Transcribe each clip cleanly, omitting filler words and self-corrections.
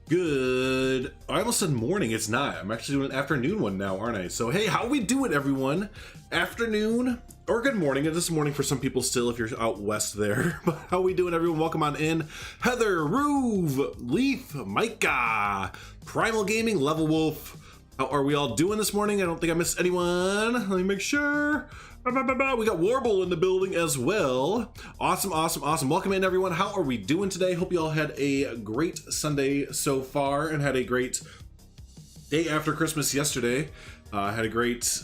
Good. I almost said morning. It's not. I'm actually doing an afternoon one now, aren't I? So, hey, how we doing, everyone? Afternoon or good morning. It is morning for some people still if you're out west there. But how we doing, everyone? Welcome on in. Heather, Roove, Leaf, Micah, Primal Gaming, Level Wolf. How are we all doing this morning? I don't think I missed anyone. Let me make sure. We got Warble in the building as well. Awesome. Welcome in, everyone. How are we doing today? Hope you all had a great Sunday so far and had a great day after Christmas yesterday. Had a great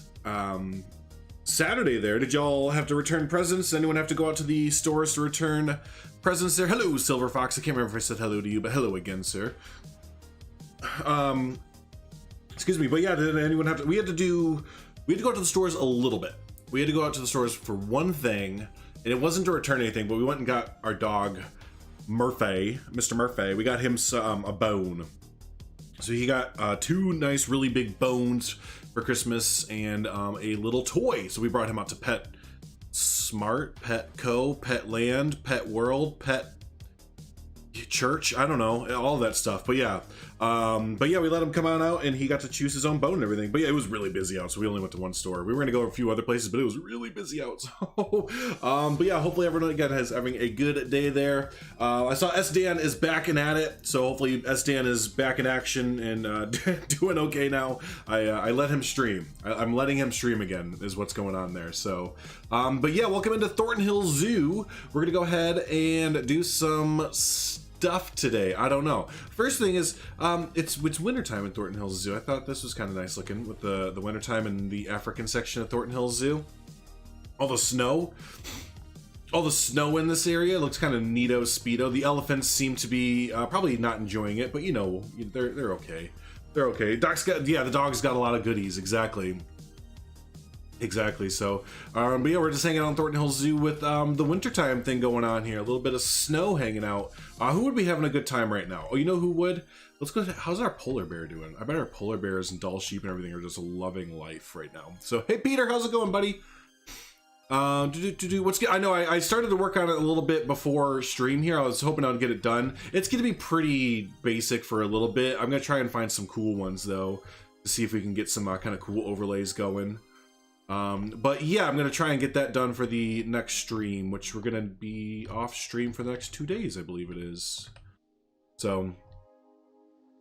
Saturday there. Did y'all have to return presents? Anyone have to go out to the stores to return presents there? Hello, Silver Fox. I can't remember if I said hello to you, but hello again, sir. Excuse me, but yeah, did anyone have to? We had to go out to the stores a little bit. We had to go out to the stores for one thing, and it wasn't to return anything, but we went and got our dog, Murphy, Mr. Murphy. We got him a bone. So he got two nice, really big bones for Christmas and a little toy. So we brought him out to Pet Smart, Petco, Petland, Pet World, Pet Church. I don't know, all of that stuff. But yeah, we let him come on out and he got to choose his own bone and everything. But yeah, it was really busy out, so we only went to one store. We were gonna go a few other places, but it was really busy out. So but yeah, hopefully everyone again is having a good day there. I saw S-Dan is back and at it, so hopefully S-Dan is back in action and doing okay now. I let him stream. I'm letting him stream again is what's going on there. So but yeah, welcome into Thornton Hills Zoo. We're gonna go ahead and do some stuff today. I don't know. First thing is it's wintertime in Thornton Hills Zoo. I thought this was kind of nice looking with the wintertime in the African section of Thornton Hills Zoo. All the snow in this area looks kind of neato speedo. The elephants seem to be probably not enjoying it, but you know, they're okay. They're okay. The dog's got a lot of goodies. Exactly. So but yeah, we're just hanging out in Thornton Hills Zoo with the wintertime thing going on here. A little bit of snow hanging out. Who would be having a good time right now? Oh, you know who would? Let's go. How's our polar bear doing? I bet our polar bears and doll sheep and everything are just loving life right now. So hey, Peter, how's it going, buddy? What's good? I know I started to work on it a little bit before stream here. I was hoping I'd get it done. It's gonna be pretty basic for a little bit. I'm gonna try and find some cool ones though to see if we can get some kind of cool overlays going. But yeah, I'm gonna try and get that done for the next stream, which we're gonna be off stream for the next 2 days, I believe it is. So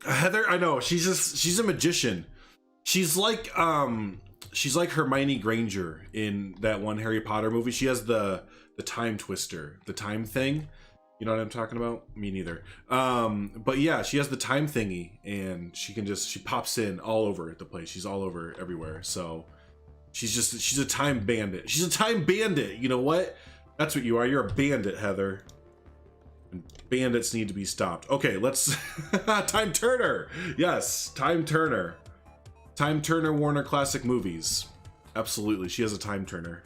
Heather, I know she's a magician. She's like Hermione Granger in that one Harry Potter movie. She has the time twister, the time thing. You know what I'm talking about? Me neither. But yeah, she has the time thingy, and she pops in all over the place. She's all over everywhere. So she's a time bandit. She's a time bandit. You know what? That's what you are. You're a bandit, Heather. And bandits need to be stopped. Okay, let's Time Turner. Yes, Time Turner. Time Turner Warner Classic Movies. Absolutely. She has a Time Turner.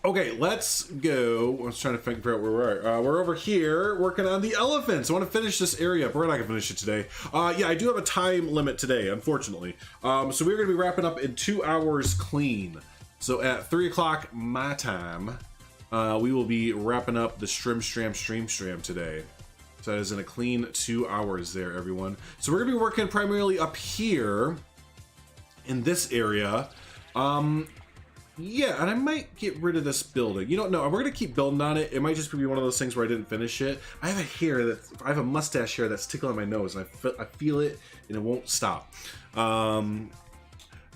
Okay, let's go. I was trying to figure out where we're at. We're over here working on the elephants. I want to finish this area, but we're not gonna finish it today. Yeah, I do have a time limit today, unfortunately. So we're gonna be wrapping up in 2 hours clean. So at 3 o'clock my time, we will be wrapping up the stream today. So that is in a clean 2 hours there, everyone. So we're gonna be working primarily up here in this area. Yeah, and I might get rid of this building. You don't know. We're gonna keep building on it. It might just be one of those things where I didn't finish it. I have a mustache hair that's tickling my nose, and I feel it, and it won't stop.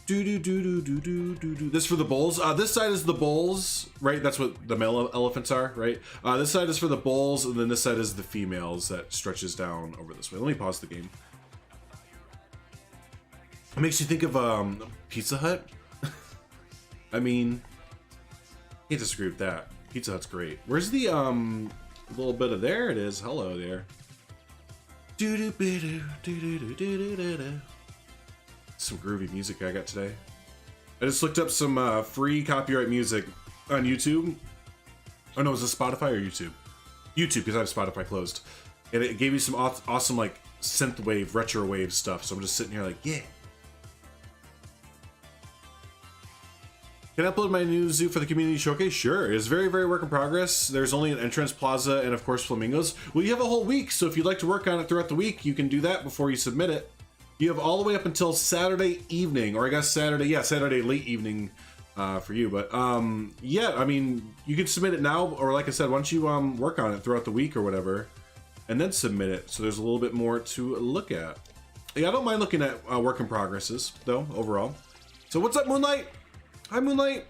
This for the bulls. This side is the bulls, right? That's what the male elephants are, right? This side is for the bulls, and then this side is the females that stretches down over this way. Let me pause the game. It makes you think of Pizza Hut. I mean, can't disagree with that. Pizza Hut's great. Where's the little bit of, there it is. Hello there. Some groovy music I got today. I just looked up some free copyright music on YouTube. Oh no, is it Spotify or YouTube? YouTube, because I have Spotify closed. And it gave me some awesome like synthwave, retro wave stuff. So I'm just sitting here like, yeah. Can I upload my new zoo for the community showcase? Sure. It's very, very work in progress. There's only an entrance plaza and of course flamingos. Well, you have a whole week, so if you'd like to work on it throughout the week, you can do that before you submit it. You have all the way up until Saturday evening, or I guess Saturday late evening for you. But yeah, I mean, you can submit it now, or like I said, once you work on it throughout the week or whatever, and then submit it. So there's a little bit more to look at. Yeah, I don't mind looking at work in progresses though, overall. So what's up, Moonlight? Hi, Moonlight.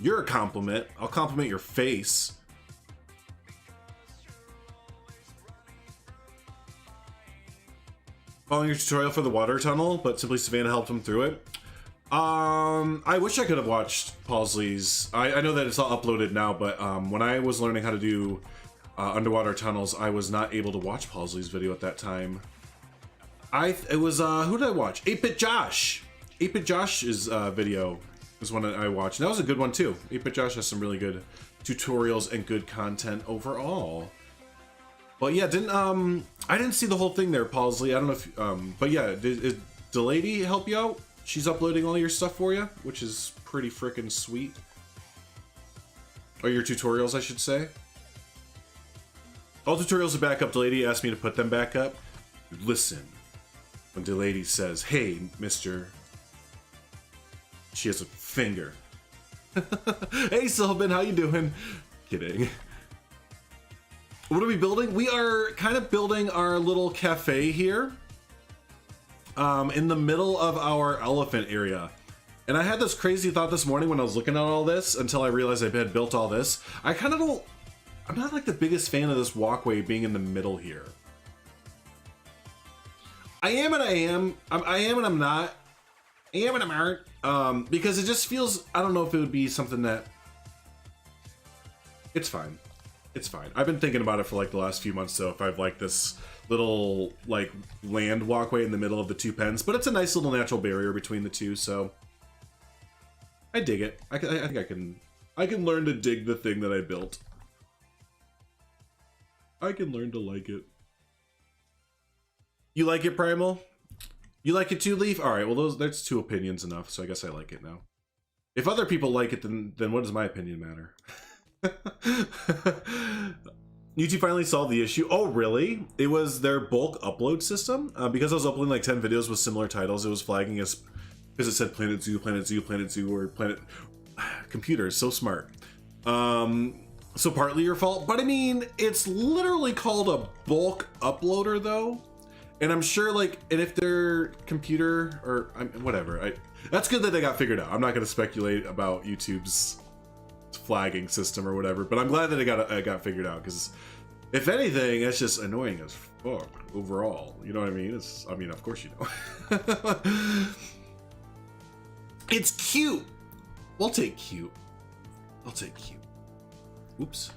You're a compliment. I'll compliment your face. Following your tutorial for the water tunnel, but Simply Savannah helped him through it. I wish I could have watched Pausley's. I know that it's all uploaded now, but when I was learning how to do underwater tunnels, I was not able to watch Pausley's video at that time. It was who did I watch? 8-Bit Josh. 8-Bit Josh's video is one that I watched. And that was a good one too. 8-Bit Josh has some really good tutorials and good content overall. But yeah, I didn't see the whole thing there, Pausley. I don't know if but yeah, did the lady help you out? She's uploading all your stuff for you, which is pretty freaking sweet. Or your tutorials, I should say. All tutorials are back up. The lady asked me to put them back up. Listen, when the lady says, "Hey, mister," she has a finger. Hey, Sylvan, how you doing? Kidding. What are we building? We are kind of building our little cafe here in the middle of our elephant area. And I had this crazy thought this morning when I was looking at all this until I realized I had built all this. I kind of don't, I'm not like the biggest fan of this walkway being in the middle here. I am and I am. I am and I'm not. I am and I'm aren't. Because it just feels, I don't know if it would be something that, it's fine. It's fine. I've been thinking about it for like the last few months, so if I've like this little like land walkway in the middle of the two pens, but it's a nice little natural barrier between the two, so I dig it. I think I can learn to dig the thing that I built. I can learn to like it. You like it, Primal? You like it too, Leaf? All right. Well, that's two opinions enough, so I guess I like it now. If other people like it, then what does my opinion matter? YouTube finally solved the issue. Oh, really? It was their bulk upload system. Because I was uploading like 10 videos with similar titles, it was flagging us because it said Planet Zoo, Planet Zoo, Planet Zoo, or Planet... Computer is so smart. So partly your fault, but I mean, it's literally called a bulk uploader though. And I'm sure like, and if their computer or whatever, that's good that they got figured out. I'm not going to speculate about YouTube's flagging system or whatever, but I'm glad that it got figured out, because if anything, it's just annoying as fuck overall. You know what I mean? I mean, of course you know. It's cute. We'll take cute. I'll take cute. Oops.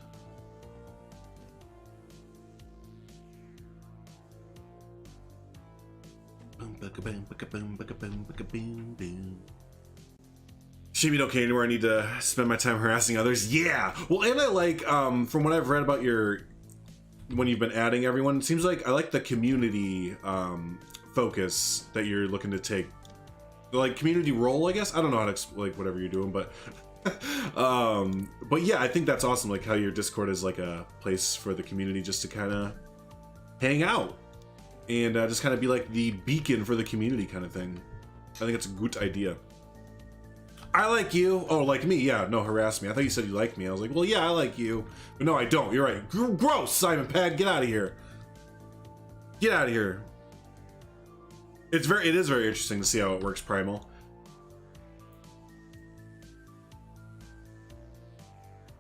Shimmy don't care anywhere. I need to spend my time harassing others. Yeah. Well, and I like from what I've read about when you've been adding everyone, it seems like I like the community focus that you're looking to take. Like community role, I guess. I don't know how to like whatever you're doing, but yeah, I think that's awesome. Like how your Discord is like a place for the community just to kind of hang out and just kind of be like the beacon for the community kind of thing. I think it's a good idea. I like you. Oh, like me? Yeah. No, harass me. I thought you said you like me. I was like, well, yeah, I like you, but no, I don't. You're right. Gross, Simon Pad. Get out of here. Get out of here. It is very interesting to see how it works, Primal.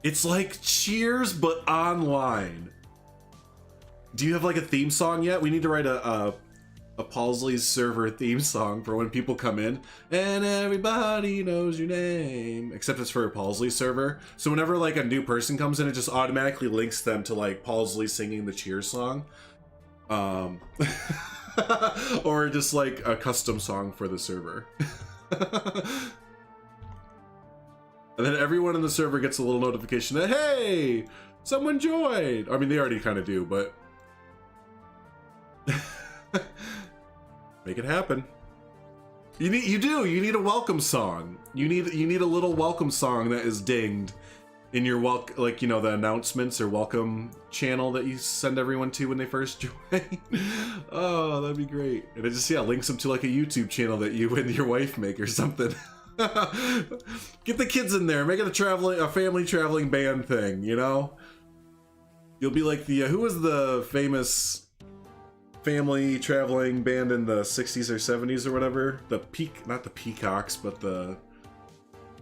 It's like Cheers, but online. Do you have like a theme song yet? We need to write a Pausley's server theme song for when people come in and everybody knows your name, except it's for a Pausley server. So whenever like a new person comes in, it just automatically links them to like Pausley singing the Cheers song. Or just like a custom song for the server. And then everyone in the server gets a little notification that, hey, someone joined. I mean, they already kind of do, but make it happen. You need a welcome song. You need a little welcome song that is dinged in your like, you know, the announcements or welcome channel that you send everyone to when they first join. Oh, that'd be great. And it just, yeah, links them to like a YouTube channel that you and your wife make or something. Get the kids in there, make it a family traveling band thing, you know? You'll be like the who was the famous family traveling band in the 60s or 70s or whatever? Not the Peacocks, but the,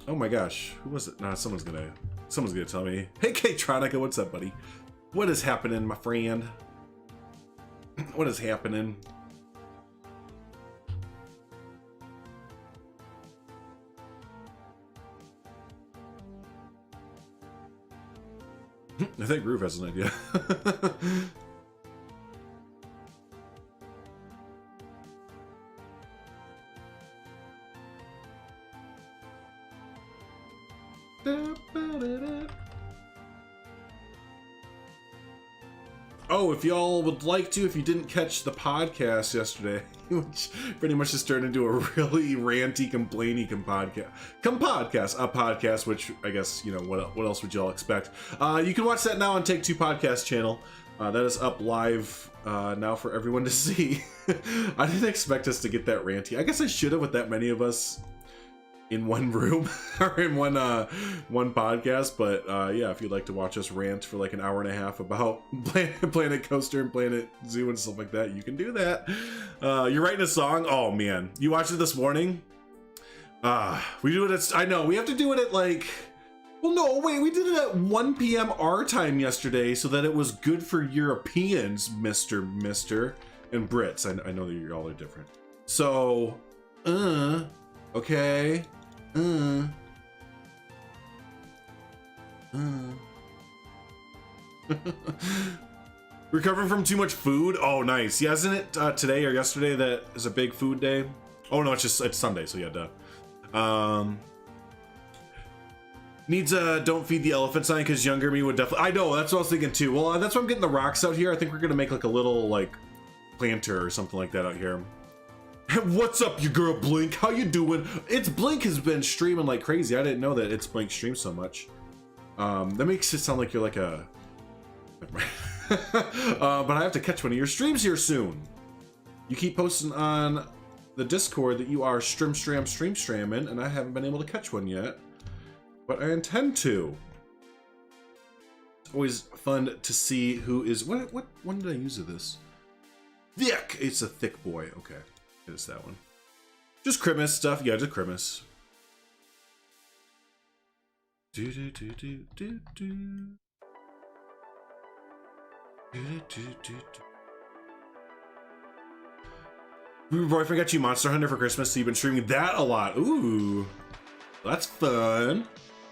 oh my gosh, who was it? Nah, someone's gonna tell me. Hey, K-Tronica, what's up, buddy? What is happening, my friend? What is happening? I think Groove has an idea. Oh, if y'all would like to, if you didn't catch the podcast yesterday, which pretty much just turned into a really ranty, complainy podcast, which I guess, you know, what else would y'all expect? You can watch that now on Take Two Podcast channel. That is up live now for everyone to see. I didn't expect us to get that ranty. I guess I should have with that many of us in one room or in one podcast, but yeah, if you'd like to watch us rant for like an hour and a half about Planet Coaster and Planet Zoo and stuff like that, you can do that. You're writing a song? Oh man, you watched it this morning? We do it at, I know, we have to do it at like, well no, wait, we did it at 1 p.m. our time yesterday so that it was good for Europeans, Mr. and Brits. I know that you all are different. So, okay. Recovering from too much food? Oh, nice. Yeah, isn't it today or yesterday that is a big food day? Oh no, it's Sunday, so yeah, duh. Needs a don't feed the elephant sign because younger me would definitely. I know, that's what I was thinking too. Well, that's why I'm getting the rocks out here. I think we're gonna make like a little like planter or something like that out here. What's up, you girl Blink? How you doing? It's Blink has been streaming like crazy. I didn't know that It's Blink streams so much. That makes it sound like you're like a. But I have to catch one of your streams here soon. You keep posting on the Discord that you are streaming, and I haven't been able to catch one yet. But I intend to. It's always fun to see who is. What? When did I use this? Thick. It's a thick boy. Okay. It's that one. Just Christmas stuff. Yeah, just Christmas. Your boyfriend got you Monster Hunter for Christmas, so you've been streaming that a lot. Ooh, that's fun.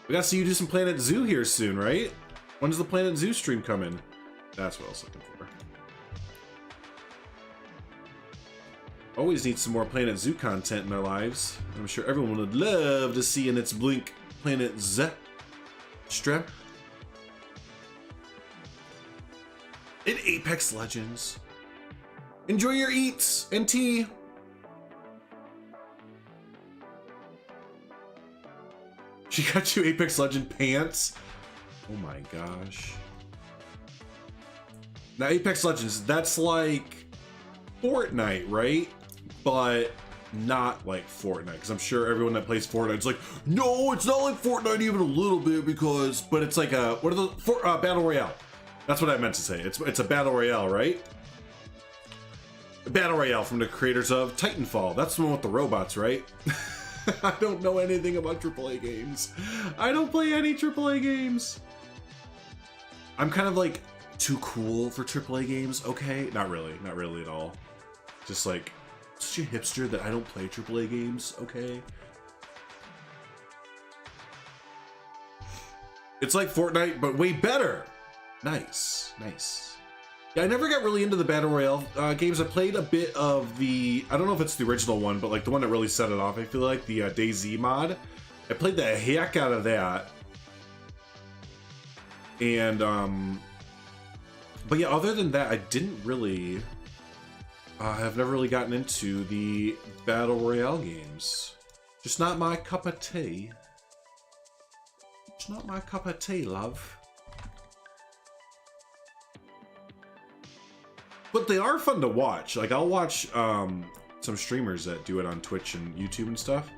We gotta see you do some Planet Zoo here soon, right? When's the Planet Zoo stream coming? That's what I was looking for. Always need some more Planet Zoo content in our lives. I'm sure everyone would love to see in its Blink Planet Z strap. In Apex Legends. Enjoy your eats and tea. She got you Apex Legend pants. Oh my gosh. Now Apex Legends, that's like Fortnite, right? But not like Fortnite, because I'm sure everyone that plays Fortnite is like, no, it's not like Fortnite even a little bit, because, but it's like a, what are the, Battle Royale. That's what I meant to say. It's a Battle Royale, right? A Battle Royale from the creators of Titanfall. That's the one with the robots, right? I don't know anything about AAA games. I don't play any AAA games. I'm kind of like too cool for AAA games, okay? Not really at all. Just like, such a hipster that I don't play AAA games, okay? It's like Fortnite, but way better. Nice. Yeah, I never got really into the Battle Royale games. I played a bit of the, I don't know if it's the original one, but like the one that really set it off, I feel like, the DayZ mod. I played the heck out of that. And, but yeah, other than that, I didn't really I have never really gotten into the Battle Royale games. Just not my cup of tea. It's not my cup of tea, love. But they are fun to watch. Like, I'll watch some streamers that do it on Twitch and YouTube and stuff,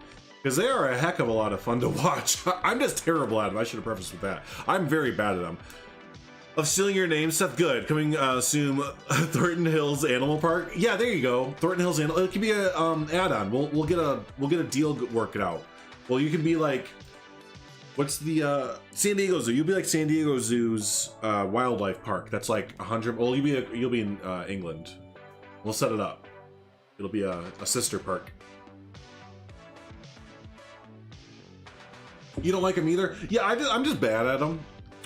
because they are a heck of a lot of fun to watch. I'm just terrible at them. I should have prefaced with that. I'm very bad at them. Of stealing your name stuff, good. Coming soon, Thornton Hills Animal Park. Yeah, there you go. Thornton Hills Animal. It could be a add-on. We'll get a deal worked out. Well, you can be like, what's the San Diego Zoo? You'll be like San Diego Zoo's wildlife park. That's like 100. Well, you'll be in England. We'll set it up. It'll be a sister park. You don't like them either? Yeah, I'm just bad at them.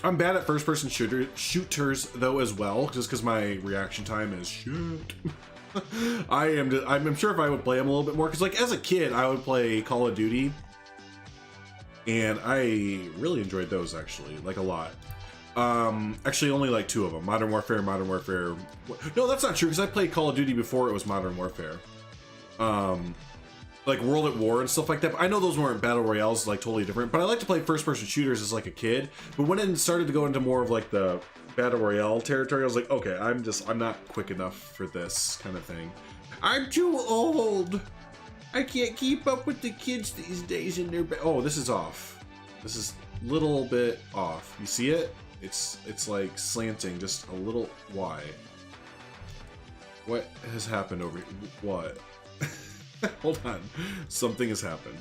I'm bad at first-person shooters though as well, just because my reaction time is shit. I'm sure if I would play them a little bit more, because like as a kid I would play Call of Duty, and I really enjoyed those actually, like a lot. Actually only like 2 of them, Modern Warfare. No, that's not true, because I played Call of Duty before it was Modern Warfare. Like World at War and stuff like that. But I know those weren't battle royales, like totally different. But I like to play first-person shooters as like a kid. But when it started to go into more of like the battle royale territory, I was like, okay, I'm not quick enough for this kind of thing. I'm too old. I can't keep up with the kids these days in their. Oh, this is off. This is a little bit off. You see it? It's like slanting just a little. Why? What has happened over here? What? Hold on. Something has happened.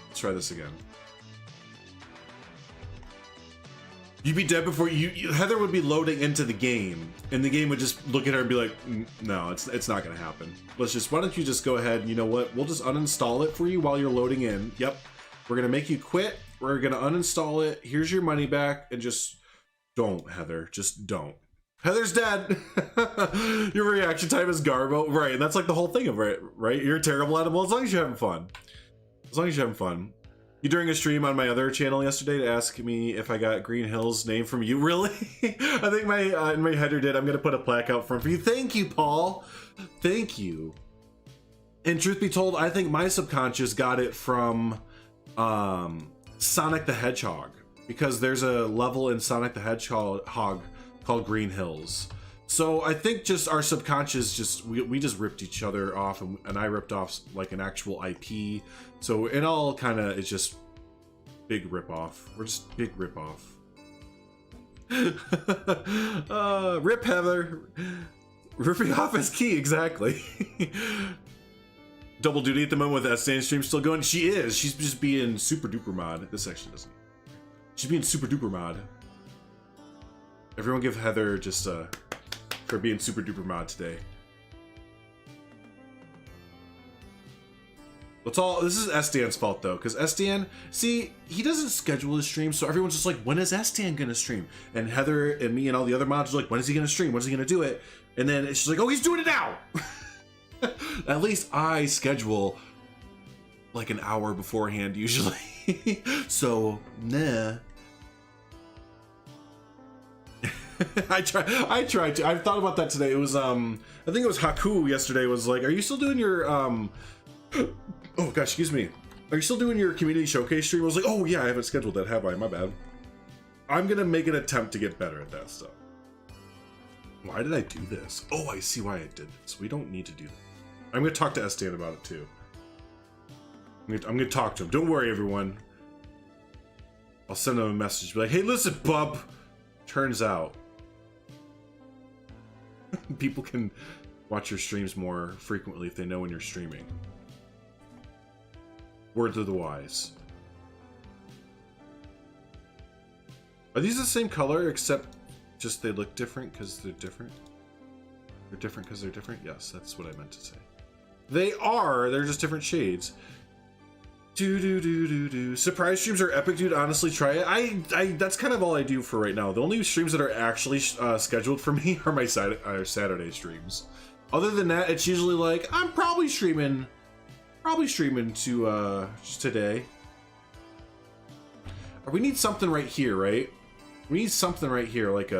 Let's try this again. You'd be dead before Heather would be loading into the game, and the game would just look at her and be like, no, it's not gonna happen. Why don't you just go ahead, you know what? We'll just uninstall it for you while you're loading in. Yep. We're gonna make you quit. We're gonna uninstall it. Here's your money back, and just don't, Heather. Just don't. Heather's dead. Your reaction time is garbo. Right, and that's like the whole thing of it, right? You're terrible at it. Well, as long as you're having fun. As long as you're having fun. You during a stream on my other channel yesterday to ask me if I got Green Hill's name from you. Really? I think my header did. I'm gonna put a plaque out front for you. Thank you, Paul. Thank you. And truth be told, I think my subconscious got it from Sonic the Hedgehog, because there's a level in Sonic the Hedgehog called Green Hills. So I think just our subconscious, we just ripped each other off, and I ripped off like an actual IP. So it all kind of is just big rip off. We're just big rip off. Rip Heather. Ripping off is key, exactly. Double duty at the moment with that stand stream still going. She is. She's just being super duper mod. This actually doesn't. She's being super duper mod. Everyone give Heather just for being super duper mod today. This is Estian's fault though, because Estian, see, he doesn't schedule his stream, so everyone's just like, when is Estian gonna stream? And Heather and me and all the other mods are like, when is he gonna stream? When is he gonna do it? And then she's like, oh, he's doing it now. At least I schedule like an hour beforehand usually. So nah. I tried to. I've thought about that today. It was I think it was Haku yesterday was like, are you still doing your oh gosh, excuse me. Are you still doing your community showcase stream? I was like, oh yeah, I haven't scheduled that, have I? My bad. I'm gonna make an attempt to get better at that stuff. Why did I do this? Oh, I see why I did this. We don't need to do that. I'm gonna talk to Estian about it too. I'm gonna talk to him. Don't worry, everyone. I'll send him a message. Be like, hey, listen, bub. Turns out people can watch your streams more frequently if they know when you're streaming. Words of the wise. Are these the same color, except just they look different because they're different? They're different because they're different? Yes, that's what I meant to say. They are! They're just different shades. Surprise streams are epic, dude. Honestly, try it. That's kind of all I do for right now. The only streams that are actually scheduled for me are my Saturday streams. Other than that, it's usually like, I'm probably streaming to just today. Or we need something right here, right? We need something right here, like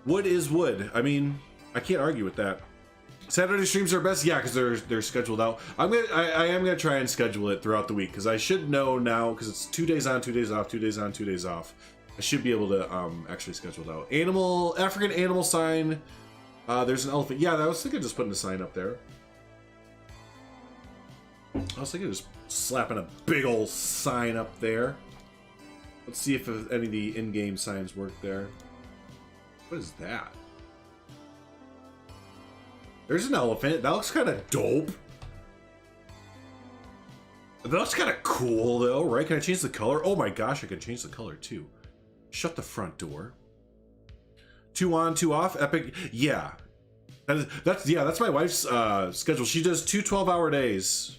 Wood is wood. I mean, I can't argue with that. Saturday streams are best, yeah, because they're scheduled out. I am gonna try and schedule it throughout the week because I should know now because it's 2 days on, 2 days off, 2 days on, 2 days off. I should be able to actually schedule it out. African animal sign. There's an elephant. Yeah, I was thinking of just putting a sign up there. I was thinking of just slapping a big old sign up there. Let's see if any of the in-game signs work there. What is that? There's an elephant. That looks kind of dope. That looks kind of cool, though, right? Can I change the color? Oh my gosh, I can change the color, too. Shut the front door. 2 on, 2 off. Epic. Yeah. That's my wife's schedule. She does 2 12-hour days,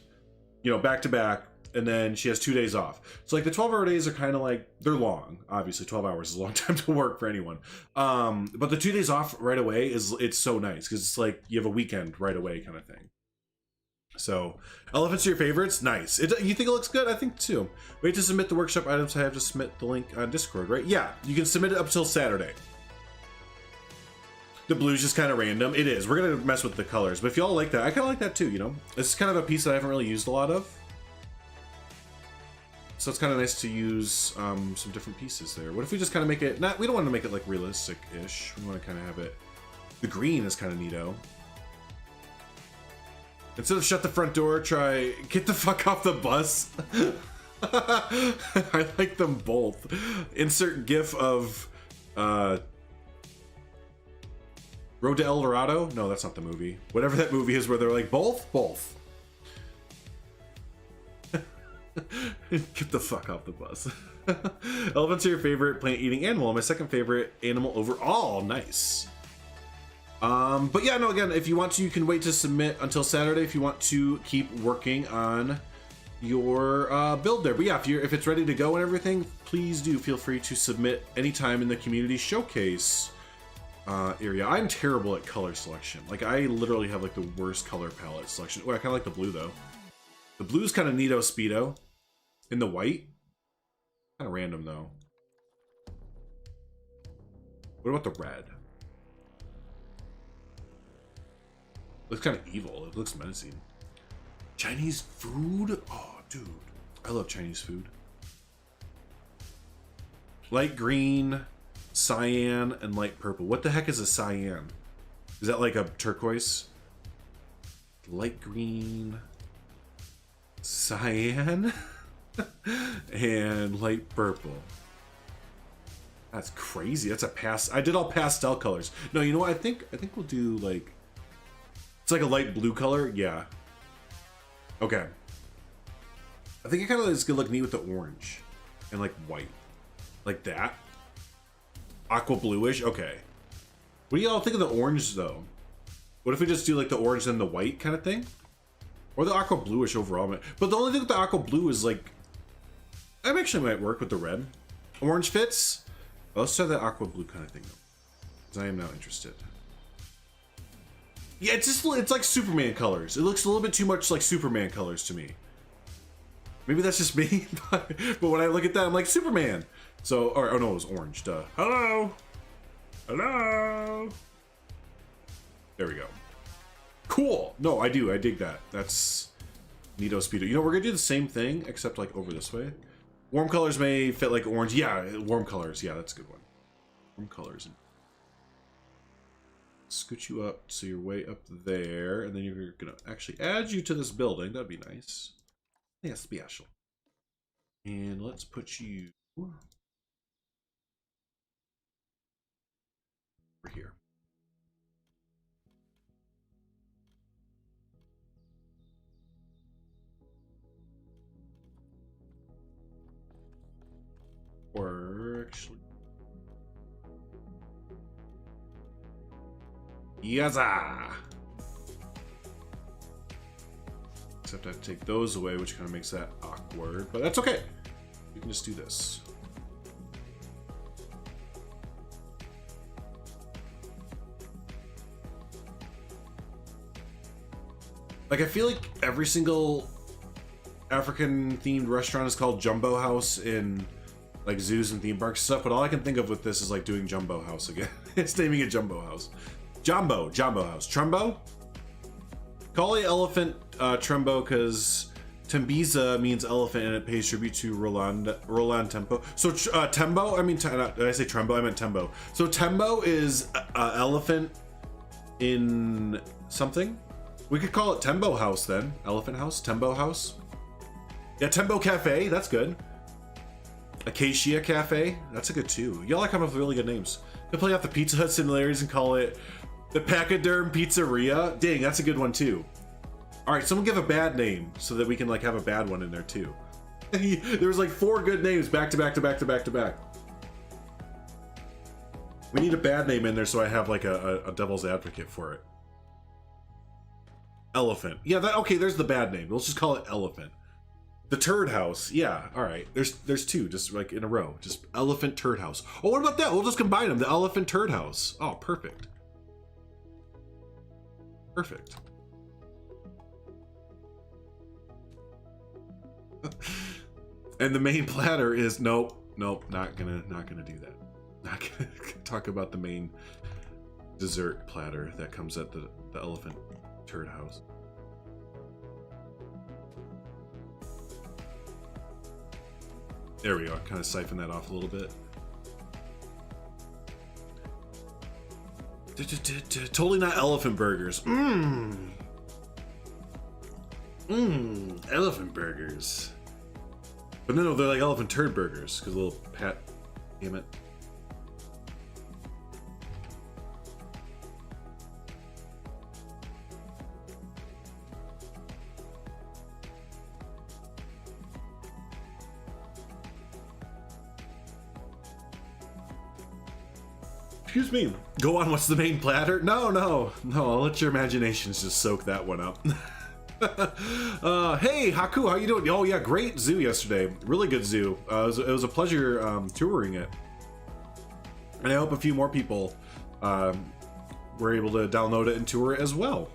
you know, back to back, and then she has 2 days off. So like the 12-hour days are kind of like, they're long. Obviously 12 hours is a long time to work for anyone. But the 2 days off right away it's so nice because it's like you have a weekend right away kind of thing. So elephants are your favorites. Nice. You think it looks good? I think too. Wait to submit the workshop items. I have to submit the link on Discord, right? Yeah, you can submit it up till Saturday. The blue's just kind of random. It is. We're gonna mess with the colors, but if y'all like that, I kind of like that too, you know? This is kind of a piece that I haven't really used a lot of. So it's kind of nice to use some different pieces there. What if we just kind of make it, we don't want to make it like realistic-ish. We want to kind of have it, the green is kind of neato. Instead of shut the front door, try get the fuck off the bus. I like them both. Insert gif of Road to El Dorado? No, that's not the movie. Whatever that movie is where they're like, both? Both. Get the fuck off the bus. Elephants are your favorite plant-eating animal. My second favorite animal overall. Nice. But yeah, no, again, if you want to, you can wait to submit until Saturday if you want to keep working on your build there. But yeah, if it's ready to go and everything, please do feel free to submit anytime in the community showcase area. I'm terrible at color selection. Like, I literally have like the worst color palette selection. Oh, I kind of like the blue though. The blue's kind of neato speedo. In the white? Kind of random though. What about the red? Looks kind of evil. It looks menacing. Chinese food? Oh, dude. I love Chinese food. Light green, cyan, and light purple. What the heck is a cyan? Is that like a turquoise? Light green, cyan, and light purple. That's crazy. That's a I did all pastel colors. No, you know what? I think we'll do like, it's like a light blue color. Yeah. Okay. I think it kind of is gonna look neat with the orange and like white, like that. Aqua bluish. Okay. What do y'all think of the orange though? What if we just do like the orange and the white kind of thing, or the aqua bluish overall? But the only thing with the aqua blue is like, that actually might work with the red. Orange fits. Well, let's try the aqua blue kind of thing though, because I am now interested. Yeah, it's like Superman colors. It looks a little bit too much like Superman colors to me. Maybe that's just me, but when I look at that, I'm like Superman. So, oh no, it was orange. Duh. Hello, hello. There we go. Cool. No, I do. I dig that. That's neato speedo. You know, we're gonna do the same thing except like over this way. Warm colors may fit like orange. Yeah, warm colors. Yeah, that's a good one. Warm colors. Scoot you up so you're way up there, and then you're gonna actually add you to this building. That'd be nice. Yeah, special. And let's put you over here. Or actually, yaza. Except I have to take those away, which kind of makes that awkward, but that's okay. We can just do this. Like, I feel like every single African themed restaurant is called Jumbo House in like zoos and theme parks stuff, but all I can think of with this is like doing Jumbo House again. It's naming it Jumbo House. Jumbo House. Trumbo? Call it elephant Trumbo because Tembiza means elephant and it pays tribute to Roland Tempo. So Tembo, I mean, did I say Trumbo? I meant Tembo. So Tembo is elephant in something. We could call it Tembo House then. Elephant House, Tembo House. Yeah, Tembo Cafe, that's good. Acacia Cafe, that's a good too. Y'all are coming up with really good names. Could play off the Pizza Hut similarities and call it the Pachyderm Pizzeria. Dang, that's a good one too. All right, someone give a bad name so that we can like have a bad one in there too. There was like 4 good names back to back to back to back to back. We need a bad name in there so I have like a devil's advocate for it. Elephant. Yeah, okay, there's the bad name. Let's just call it Elephant. The Turd House. Yeah, all right. There's 2 just like in a row. Just Elephant Turd House. Oh, what about that? We'll just combine them. The Elephant Turd House. Oh, perfect. Perfect. And the main platter is nope, not gonna do that. Not gonna talk about the main dessert platter that comes at the Elephant Turd House. There we go. Kind of siphon that off a little bit. Totally not elephant burgers. Elephant burgers. But no, they're like elephant turd burgers because a little pat. Damn it. Excuse me. Go on, what's the main platter? No, I'll let your imaginations just soak that one up. Hey, Haku, how you doing? Oh yeah, great zoo yesterday. Really good zoo. It was a pleasure touring it. And I hope a few more people were able to download it and tour it as well.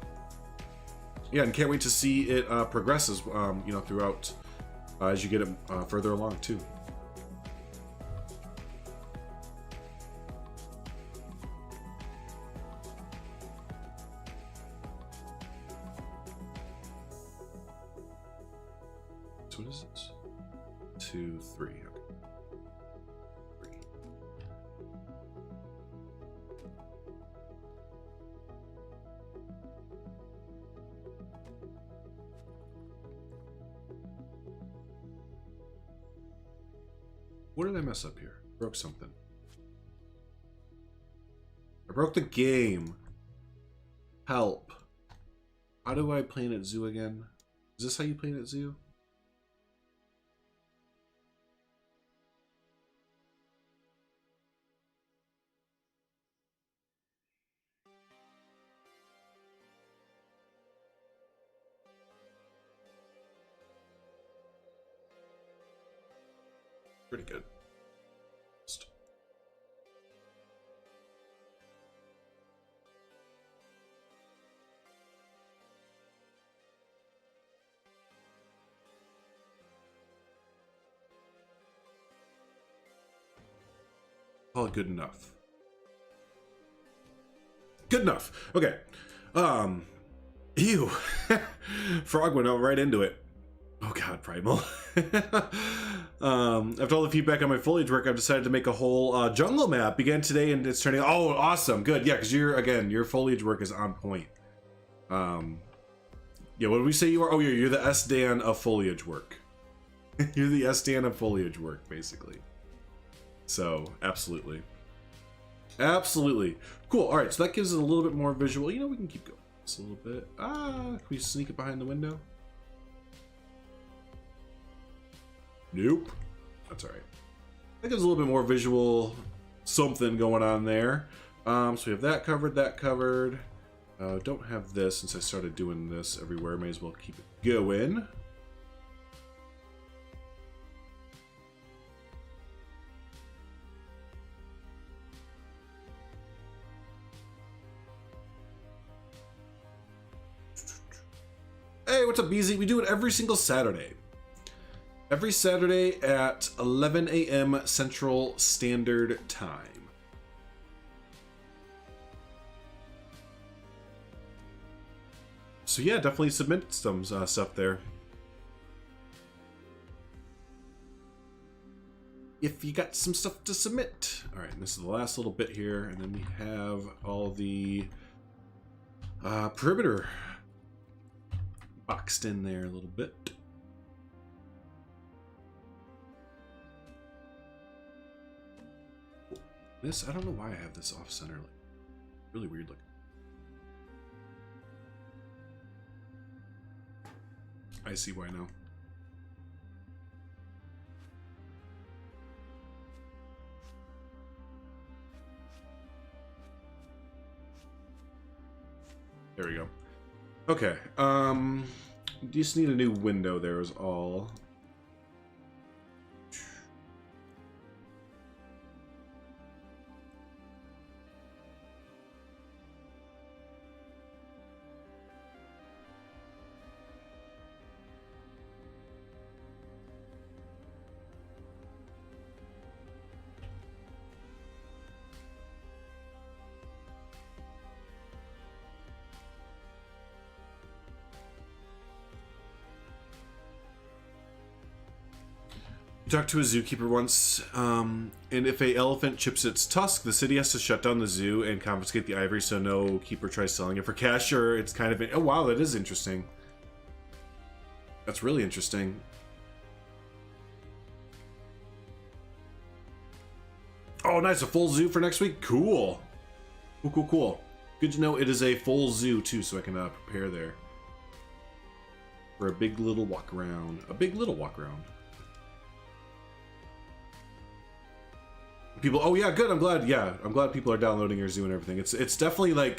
Yeah, and can't wait to see it progress as, you know, throughout as you get it further along too. So what is this? 2, 3. Okay. 3. What did I mess up here? Broke something. I broke the game. Help. How do I Planet Zoo again? Is this how you Planet Zoo? Pretty good. Oh, good enough. Good enough. Okay. Ew. Frog went right into it. Oh god, Primal. After all the feedback on my foliage work, I've decided to make a whole jungle map. Began today and it's turning. Oh, awesome. Good. Yeah, because your foliage work is on point. Yeah, what did we say you are? Oh, you're the S-Dan of foliage work. You're the S-Dan of foliage work, basically. So, absolutely. Absolutely. Cool. All right, so that gives it a little bit more visual. You know, we can keep going just a little bit. Can we sneak it behind the window? Nope. That's all right. That gives a little bit more visual something going on there. So we have that covered, that covered. Don't have this since I started doing this everywhere. May as well keep it going. Hey, what's up, BZ? We do it every single Saturday. Every Saturday at 11 a.m. Central Standard Time. So yeah, definitely submit some stuff there. If you got some stuff to submit. All right, and this is the last little bit here, and then we have all the perimeter boxed in there a little bit. This, I don't know why I have this off center, like really weird looking. I see why now. There we go. Okay. Just need a new window there is all. Talked to a zookeeper once, and if a elephant chips its tusk, the city has to shut down the zoo and confiscate the ivory so no keeper tries selling it for cash, or it's kind of... Oh wow, that is interesting. That's really interesting. Oh nice, a full zoo for next week? Cool. Cool, cool, cool. Good to know it is a full zoo too, so I can prepare there. For a big little walk around. A big little walk around. People, oh yeah, good. I'm glad. Yeah, I'm glad people are downloading your zoo and everything. It's definitely like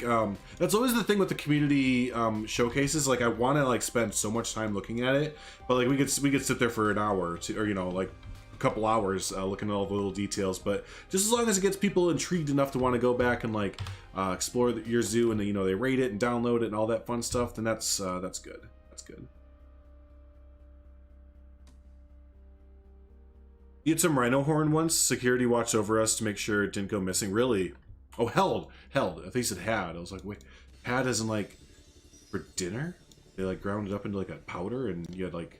that's always the thing with the community showcases. Like I want to like spend so much time looking at it, but like we could sit there for an hour or you know like a couple hours looking at all the little details. But just as long as it gets people intrigued enough to want to go back and like explore your zoo and you know they rate it and download it and all that fun stuff, then that's good. That's good. You had some rhino horn once. Security watched over us to make sure it didn't go missing. Really? Oh, held. I thought you said had. I was like, wait, had as in like for dinner? They like ground it up into like a powder, and you had like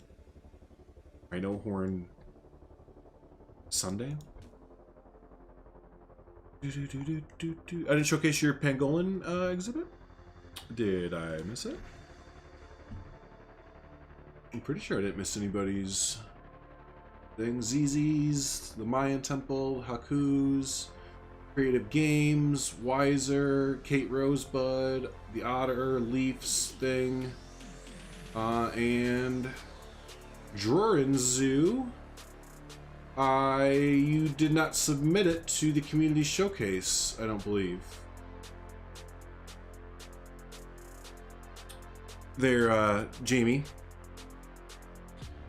rhino horn sundae. I didn't showcase your pangolin exhibit. Did I miss it? I'm pretty sure I didn't miss anybody's. Things, ZZ's, the Mayan Temple, Haku's, Creative Games, Wiser, Kate Rosebud, the Otter, Leafs thing, and Drorin Zoo. You did not submit it to the community showcase, I don't believe. There, Jamie.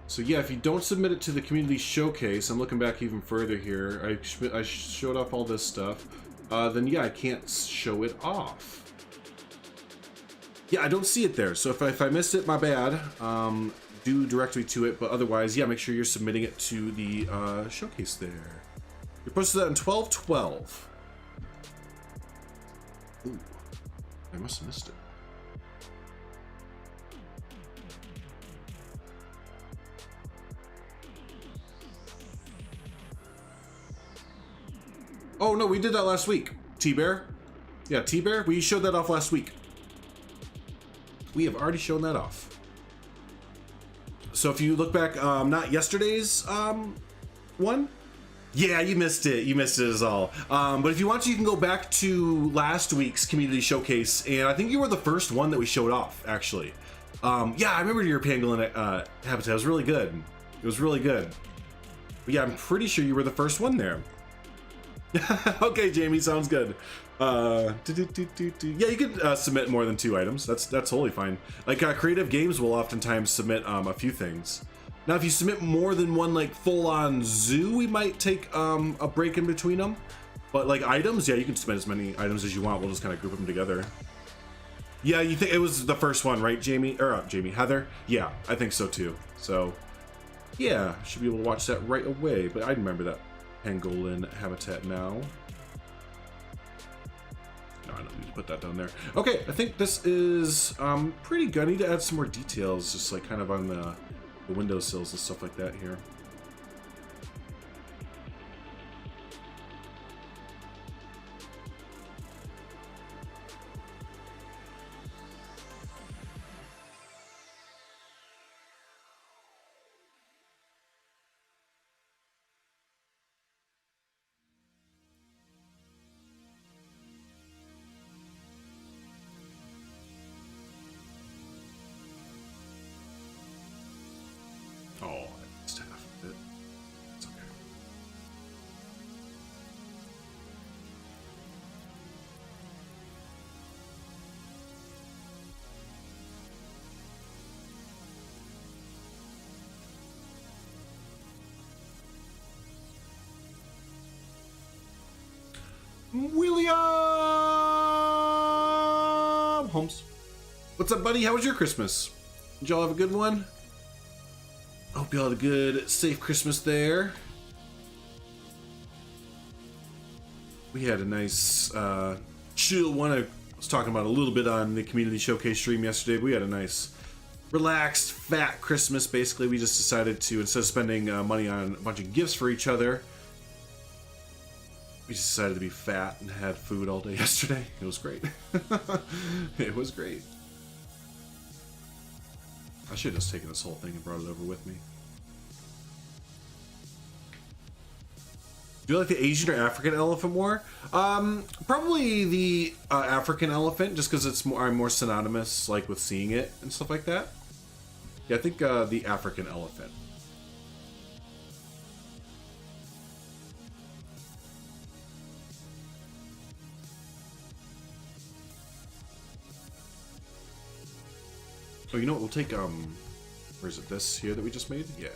So yeah, if you don't submit it to the community showcase, I'm looking back even further here. I showed off all this stuff. Then yeah, I can't show it off. Yeah, I don't see it there. So if I missed it, my bad. Do direct me to it, but otherwise, yeah, make sure you're submitting it to the showcase there. You posted that in 12/12. Ooh, I must have missed it. Oh no, we did that last week. T-Bear? Yeah, T-Bear, we showed that off last week. We have already shown that off. So if you look back, not yesterday's one? Yeah, you missed it. You missed it as all. But if you want to, you can go back to last week's community showcase, and I think you were the first one that we showed off, actually. Yeah, I remember your pangolin habitat. It was really good. It was really good. But yeah, I'm pretty sure you were the first one there. Okay, Jamie, sounds good. Yeah, you could submit more than 2 items. That's totally fine. Like Creative Games will oftentimes submit a few things. Now, if you submit more than one like full-on zoo, we might take a break in between them. But like items, yeah, you can submit as many items as you want. We'll just kind of group them together. Yeah, you think it was the first one, right, Jamie? Or Jamie, Heather? Yeah, I think so too. So Yeah, should be able to watch that right away, but I remember that pangolin habitat now. No, I don't need to put that down there. Okay, I think this is pretty good. I need to add some more details, just like kind of on the windowsills and stuff like that here. Oh, I missed half of it. It's okay. William Holmes. What's up, buddy? How was your Christmas? Did y'all have a good one? Hope you all had a good, safe Christmas there. We had a nice, chill one. I was talking about a little bit on the community showcase stream yesterday. But we had a nice, relaxed, fat Christmas. Basically, we just decided to, instead of spending money on a bunch of gifts for each other, we just decided to be fat and had food all day yesterday. It was great. It was great. I should have just taken this whole thing and brought it over with me. Do you like the Asian or African elephant more? Probably the African elephant, just because it's more, I'm more synonymous, like, with seeing it and stuff like that. Yeah, I think the African elephant. Oh, you know what? We'll take, where is it? This here that we just made? Yeah.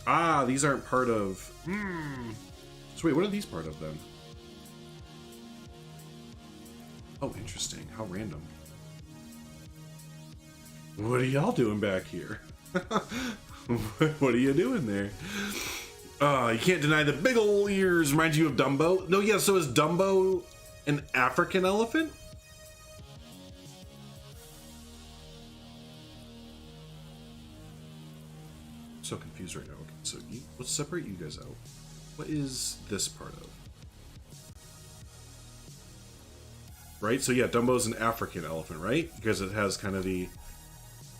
Ah, these aren't part of... So wait, what are these part of, then? Oh, interesting. How random. What are y'all doing back here? What are you doing there? You can't deny the big ol' ears. Reminds you of Dumbo? No, yeah, so is Dumbo an African elephant? So confused right now. Okay, so let's separate you guys out. What is this part of? Right? So yeah, Dumbo's an African elephant, right? Because it has kind of the...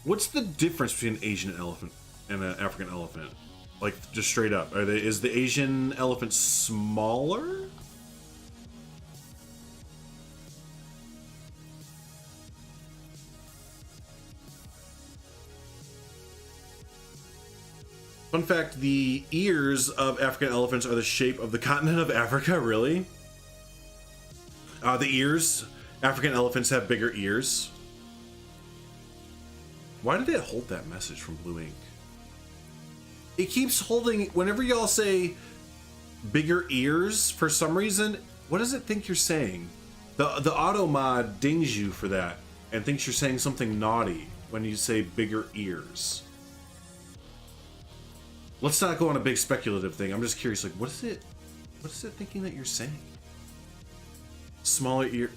What's the difference between an Asian elephant and an African elephant? Like, just straight up. Is the Asian elephant smaller? Fun fact, the ears of African elephants are the shape of the continent of Africa, really? The ears. African elephants have bigger ears. Why did it hold that message from Blue Ink? It keeps holding, whenever y'all say bigger ears, for some reason, what does it think you're saying? The auto mod dings you for that and thinks you're saying something naughty when you say bigger ears. Let's not go on a big speculative thing. I'm just curious, like, what is it thinking that you're saying? Smaller ear...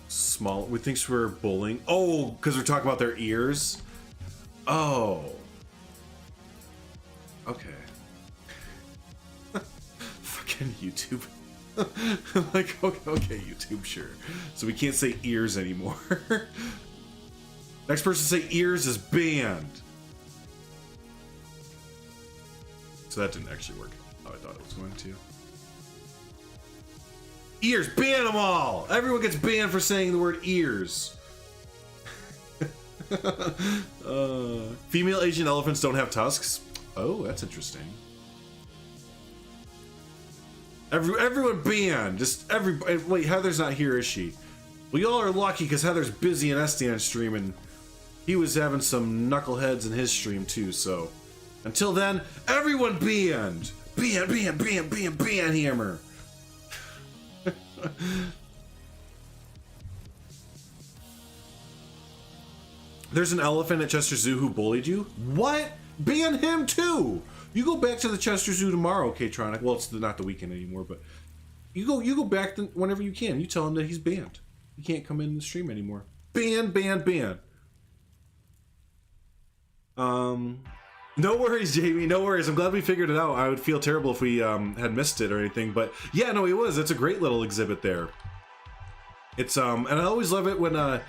Small... It thinks we're bullying. Oh, because we're talking about their ears? Oh. Okay. Fucking YouTube. Like, okay, YouTube, sure. So we can't say ears anymore. Next person to say ears is banned. So that didn't actually work how I thought it was going to. Ears, ban them all! Everyone gets banned for saying the word ears. Female Asian elephants don't have tusks. Oh, that's interesting. Everyone banned. Just everybody. Wait, Heather's not here, is she? Well, y'all are lucky because Heather's busy in Estian's stream, and he was having some knuckleheads in his stream too. So, until then, everyone banned. Ban hammer. There's an elephant at Chester Zoo who bullied you. What? Ban him too. You go back to the Chester Zoo tomorrow, K-Tronic. Well, it's not the weekend anymore, but you go back whenever you can. You tell him that he's banned. He can't come in the stream anymore. Ban. No worries, Jamie. No worries. I'm glad we figured it out. I would feel terrible if we had missed it or anything, but yeah, no, it was. It's a great little exhibit there. It's and I always love it when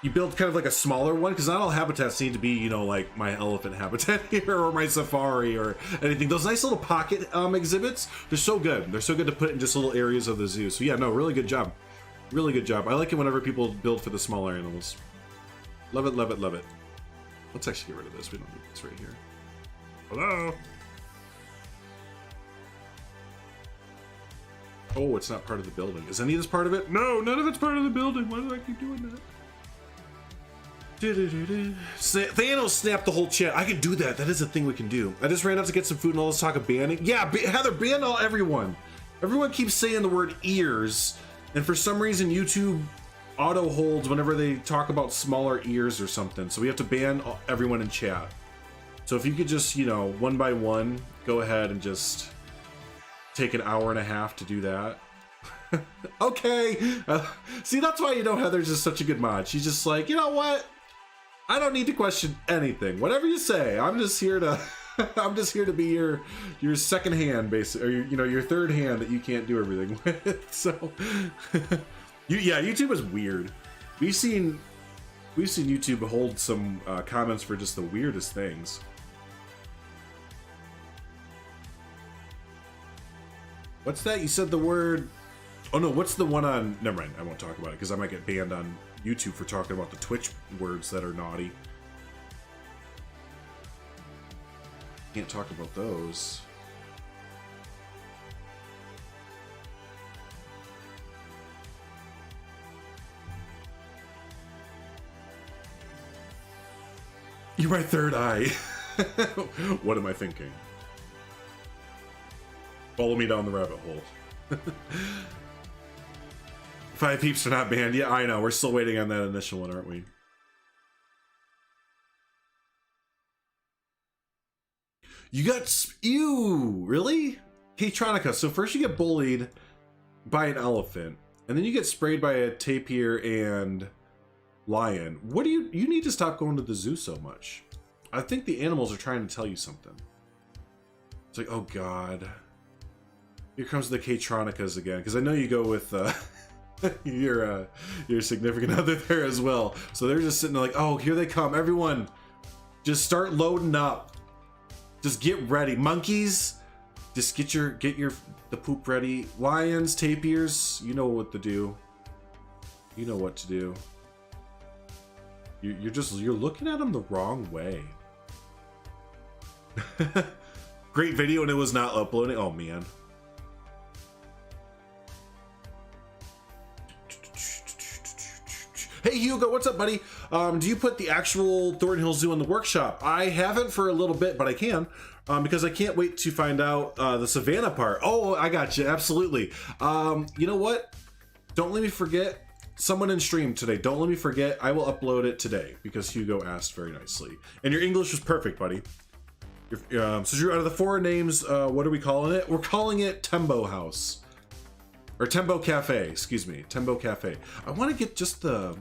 you build kind of like a smaller one, because not all habitats need to be, you know, like my elephant habitat here or my safari or anything. Those nice little pocket exhibits, they're so good. They're so good to put in just little areas of the zoo. So yeah, no, really good job. Really good job. I like it whenever people build for the smaller animals. Love it, love it, love it. Let's actually get rid of this. We don't need this right here. Hello? Oh, it's not part of the building. Is any of this part of it? No, none of it's part of the building. Why do I keep doing that? Thanos snapped the whole chat. I can do that. That is a thing we can do. I just ran out to get some food and all this talk of banning. Yeah, Heather, ban everyone. Everyone keeps saying the word ears, and for some reason YouTube auto holds whenever they talk about smaller ears or something. So we have to ban everyone in chat. So if you could just, you know, one by one, go ahead and just take an hour and a half to do that. Okay. See, that's why you know Heather's just such a good mod. She's just like, you know what? I don't need to question anything. Whatever you say, I'm just here to I'm just here to be your second hand, basically, or you know, your third hand that you can't do everything with. So yeah, YouTube is weird. We've seen YouTube hold some comments for just the weirdest things. What's that? You said the word. Oh no, what's the one on? Never mind, I won't talk about it because I might get banned on YouTube for talking about the Twitch words that are naughty. Can't talk about those. You're my third eye. What am I thinking? Follow me down the rabbit hole. 5 peeps are not banned. Yeah, I know. We're still waiting on that initial one, aren't we? You got... Ew! Really? K-Tronica. So first you get bullied by an elephant, and then you get sprayed by a tapir and lion. What do you... You need to stop going to the zoo so much. I think the animals are trying to tell you something. It's like, oh god. Here comes the K-Tronicas again, because I know you go with your significant other there as well. So they're just sitting there like, oh, here they come. Everyone, just start loading up. Just get ready. Monkeys, just get the poop ready. Lions, tapirs, you know what to do. You know what to do. You're looking at them the wrong way. Great video, and it was not uploading. Oh man. Hey Hugo, what's up, buddy? Do you put the actual Thornton Hills Zoo in the workshop? I haven't for a little bit, but I can, because I can't wait to find out the Savannah part. Oh, I got you, absolutely. You know what? Don't let me forget. Someone in stream today. Don't let me forget. I will upload it today because Hugo asked very nicely, and your English was perfect, buddy. So you're out of the 4 names. What are we calling it? We're calling it Tembo House. Or Tembo Cafe, excuse me. Tembo Cafe. I want to get just the...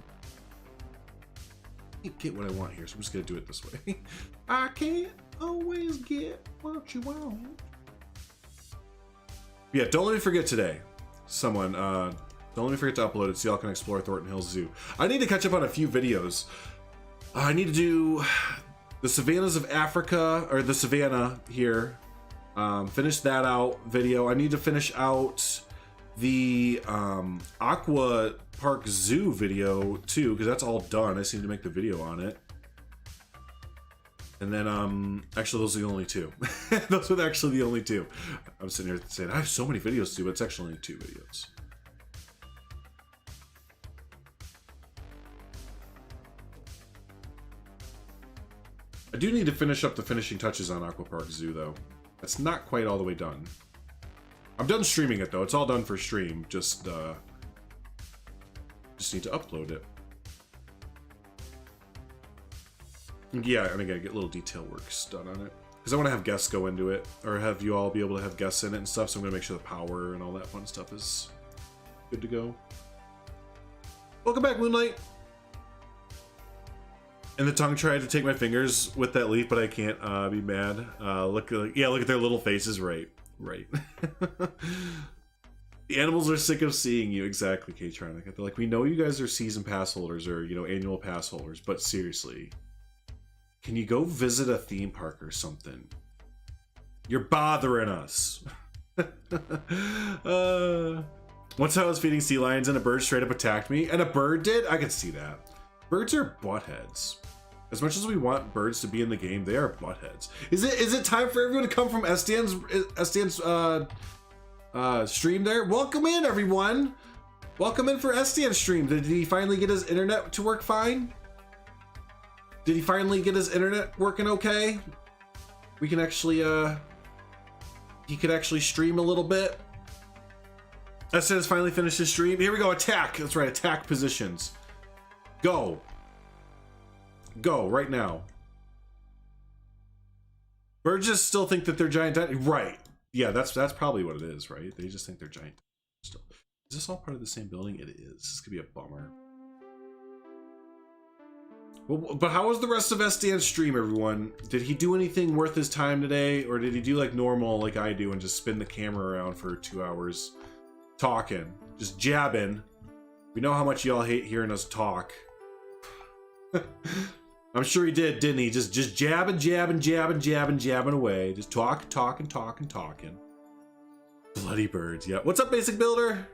I can't get what I want here, so I'm just going to do it this way. I can't always get what you want. Yeah, don't let me forget today. Someone, don't let me forget to upload it so y'all can explore Thornton Hills Zoo. I need to catch up on a few videos. I need to do the Savannas of Africa, or the Savannah here. Finish that out video. I need to finish out the Aqua Park Zoo video too, because that's all done. I just need to make the video on it. And then actually those are the only 2. Those are actually the only 2. I'm sitting here saying I have so many videos to do, but it's actually only 2 videos. I do need to finish up the finishing touches on Aqua Park Zoo though. That's not quite all the way done. I'm done streaming it though. It's all done for stream. Just need to upload it. Yeah, and I gotta get little detail works done on it. Because I want to have guests go into it, or have you all be able to have guests in it and stuff, so I'm gonna make sure the power and all that fun stuff is good to go. Welcome back, Moonlight! And the tongue tried to take my fingers with that leaf, but I can't be mad. Look at their little faces. Right. The animals are sick of seeing you. Exactly, K-Tronic. They're like, we know you guys are season pass holders or, you know, annual pass holders, but seriously, can you go visit a theme park or something? You're bothering us. Once I was feeding sea lions and a bird straight up attacked me, and a bird did? I could see that. Birds are buttheads. As much as we want birds to be in the game, they are buttheads. Is it time for everyone to come from Estien's stream there? Welcome in, everyone. Welcome in for Estien's stream. Did he finally get his internet to work fine? Did he finally get his internet working okay? We can actually, he could actually stream a little bit. Estien has finally finished his stream. Here we go, attack. That's right, attack positions. Go. Go, right now. Birds just still think that they're giant. Right. Yeah, that's probably what it is, right? They just think they're giant. Still. Is this all part of the same building? It is. This could be a bummer. Well, but how was the rest of Estien's stream, everyone? Did he do anything worth his time today? Or did he do like normal, like I do, and just spin the camera around for 2 hours talking? Just jabbing. We know how much y'all hate hearing us talk. I'm sure he did, didn't he? Just jabbing away. Just talking. Bloody birds, yeah. What's up, Basic Builder?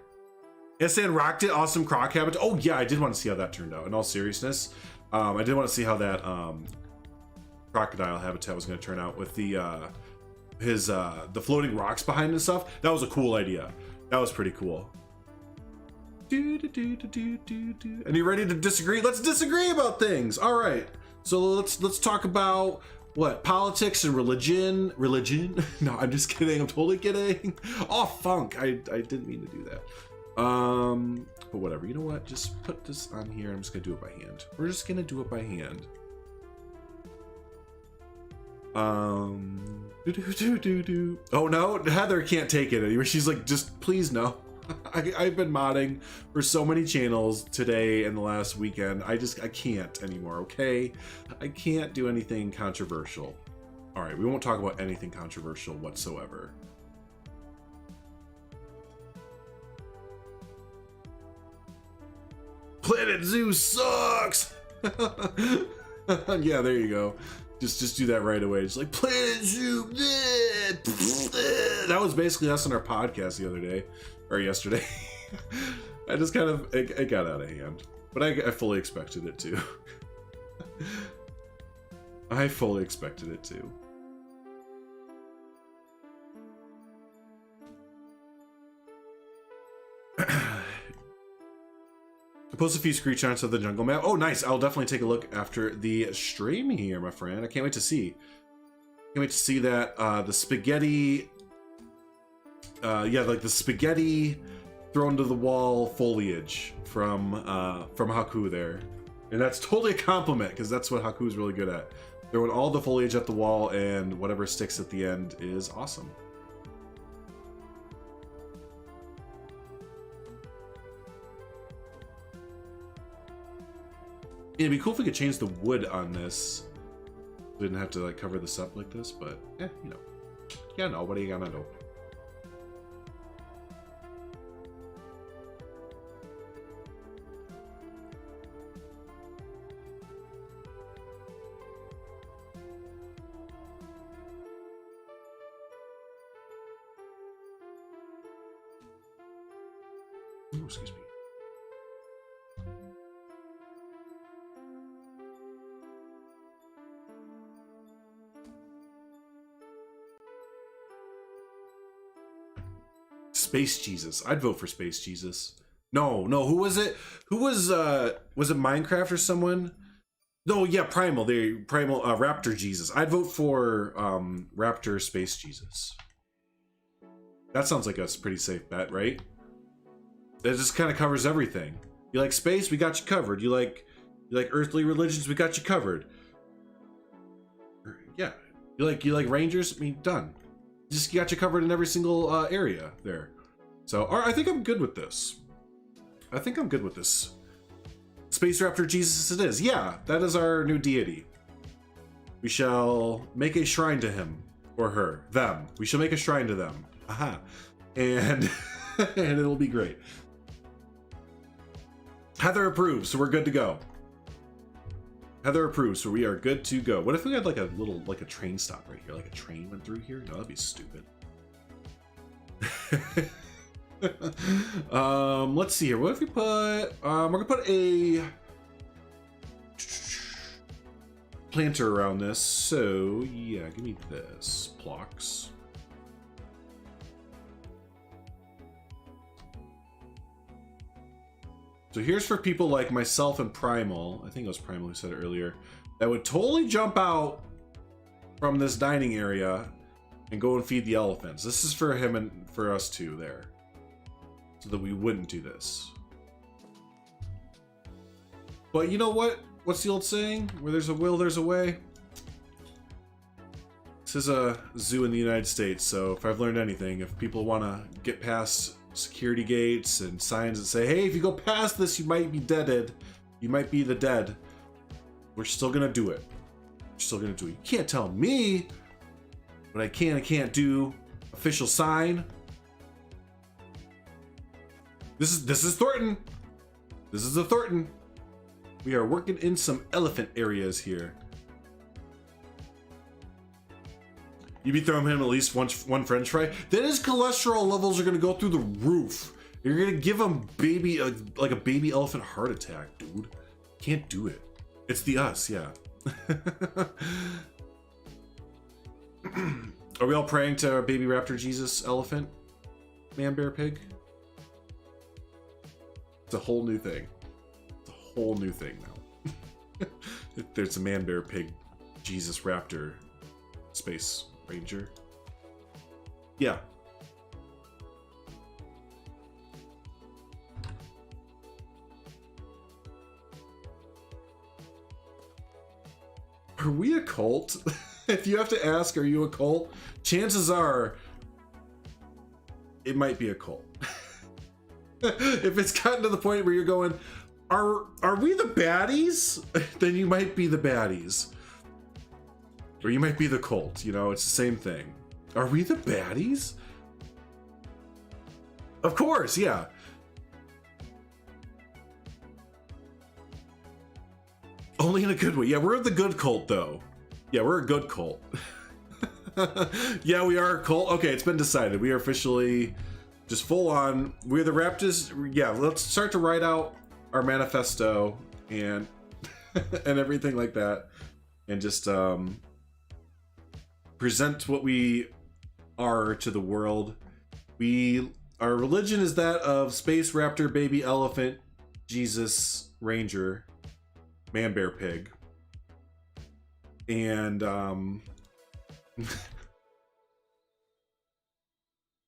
Estien rocked it, awesome croc habitat. Oh yeah, I did want to see how that turned out. In all seriousness, I did want to see how that crocodile habitat was going to turn out with the the floating rocks behind and stuff. That was a cool idea. That was pretty cool. And you ready to disagree? Let's disagree about things. All right. So let's talk about what, politics and religion. No, I'm just kidding. I'm totally kidding. Oh, funk. I didn't mean to do that. But whatever. You know what? Just put this on here. I'm just gonna do it by hand. We're just gonna do it by hand. Oh no, Heather can't take it anymore. She's like, just please no. I've been modding for so many channels today and the last weekend. I can't anymore, okay? I can't do anything controversial. All right, we won't talk about anything controversial whatsoever. Planet Zoo sucks! Yeah, there you go. Just do that right away. Just like, Planet Zoo! That was basically us on our podcast the other day. Or yesterday. I just kind of, it got out of hand. But I fully expected it to. I fully expected it to. I post a few screenshots of the jungle map. Oh, nice. I'll definitely take a look after the stream here, my friend. I can't wait to see. Can't wait to see that, the spaghetti... yeah, like the spaghetti thrown to the wall foliage from Haku there. And that's totally a compliment, because that's what Haku's really good at. Throwing all the foliage at the wall, and whatever sticks at the end is awesome. It'd be cool if we could change the wood on this. We didn't have to like cover this up like this, but you know. Yeah, no, what are you gonna do? Ooh, excuse me. Space Jesus. I'd vote for Space Jesus. No, who was it? Who was it Minecraft or someone? No, yeah, Primal. Primal Raptor Jesus. I'd vote for Raptor Space Jesus. That sounds like a pretty safe bet, right? It just kind of covers everything. You like space, we got you covered. You like earthly religions, we got you covered. Yeah, you like rangers? I mean, done. Just got you covered in every single area there. So, I think I'm good with this. I think I'm good with this. Space Raptor Jesus it is. Yeah, that is our new deity. We shall make a shrine to him or her, them. We shall make a shrine to them. Aha. And and it'll be great. Heather approves, so we're good to go. Heather approves, so we are good to go. What if we had like a little, like a train stop right here? Like a train went through here? No, that'd be stupid. Let's see here. What if we put, we're gonna put a planter around this. So yeah, give me this. Blocks. So here's for people like myself and Primal, I think it was Primal who said it earlier, that would totally jump out from this dining area and go and feed the elephants. This is for him and for us too there. So that we wouldn't do this. But you know what? What's the old saying? Where there's a will, there's a way. This is a zoo in the United States, so if I've learned anything, if people want to get past security gates and signs that say, hey, if you go past this, you might be deaded. You might be the dead. We're still gonna do it. We're still gonna do it. You can't tell me what I can and can't do. Official sign. This is Thornton. This is the Thornton. We are working in some elephant areas here. You be throwing him at least one French fry. Then his cholesterol levels are gonna go through the roof. You're gonna give him baby like a baby elephant heart attack, dude. Can't do it. It's the us, yeah. Are we all praying to our baby raptor Jesus elephant? Man, bear, pig? It's a whole new thing. It's a whole new thing now. There's a man, bear, pig, Jesus raptor, space ranger. Yeah. Are we a cult? If you have to ask, are you a cult? Chances are, it might be a cult. If it's gotten to the point where you're going, are we the baddies? Then you might be the baddies. Or you might be the cult, you know, it's the same thing. Are we the baddies? Of course, yeah. Only in a good way. Yeah, we're the good cult, though. Yeah, we're a good cult. Yeah, we are a cult. Okay, it's been decided. We are officially just full on. We're the Raptors. Yeah, let's start to write out our manifesto and and everything like that. And just present what we are to the world. Our religion is that of space raptor, baby elephant, Jesus, ranger, man, bear, pig, and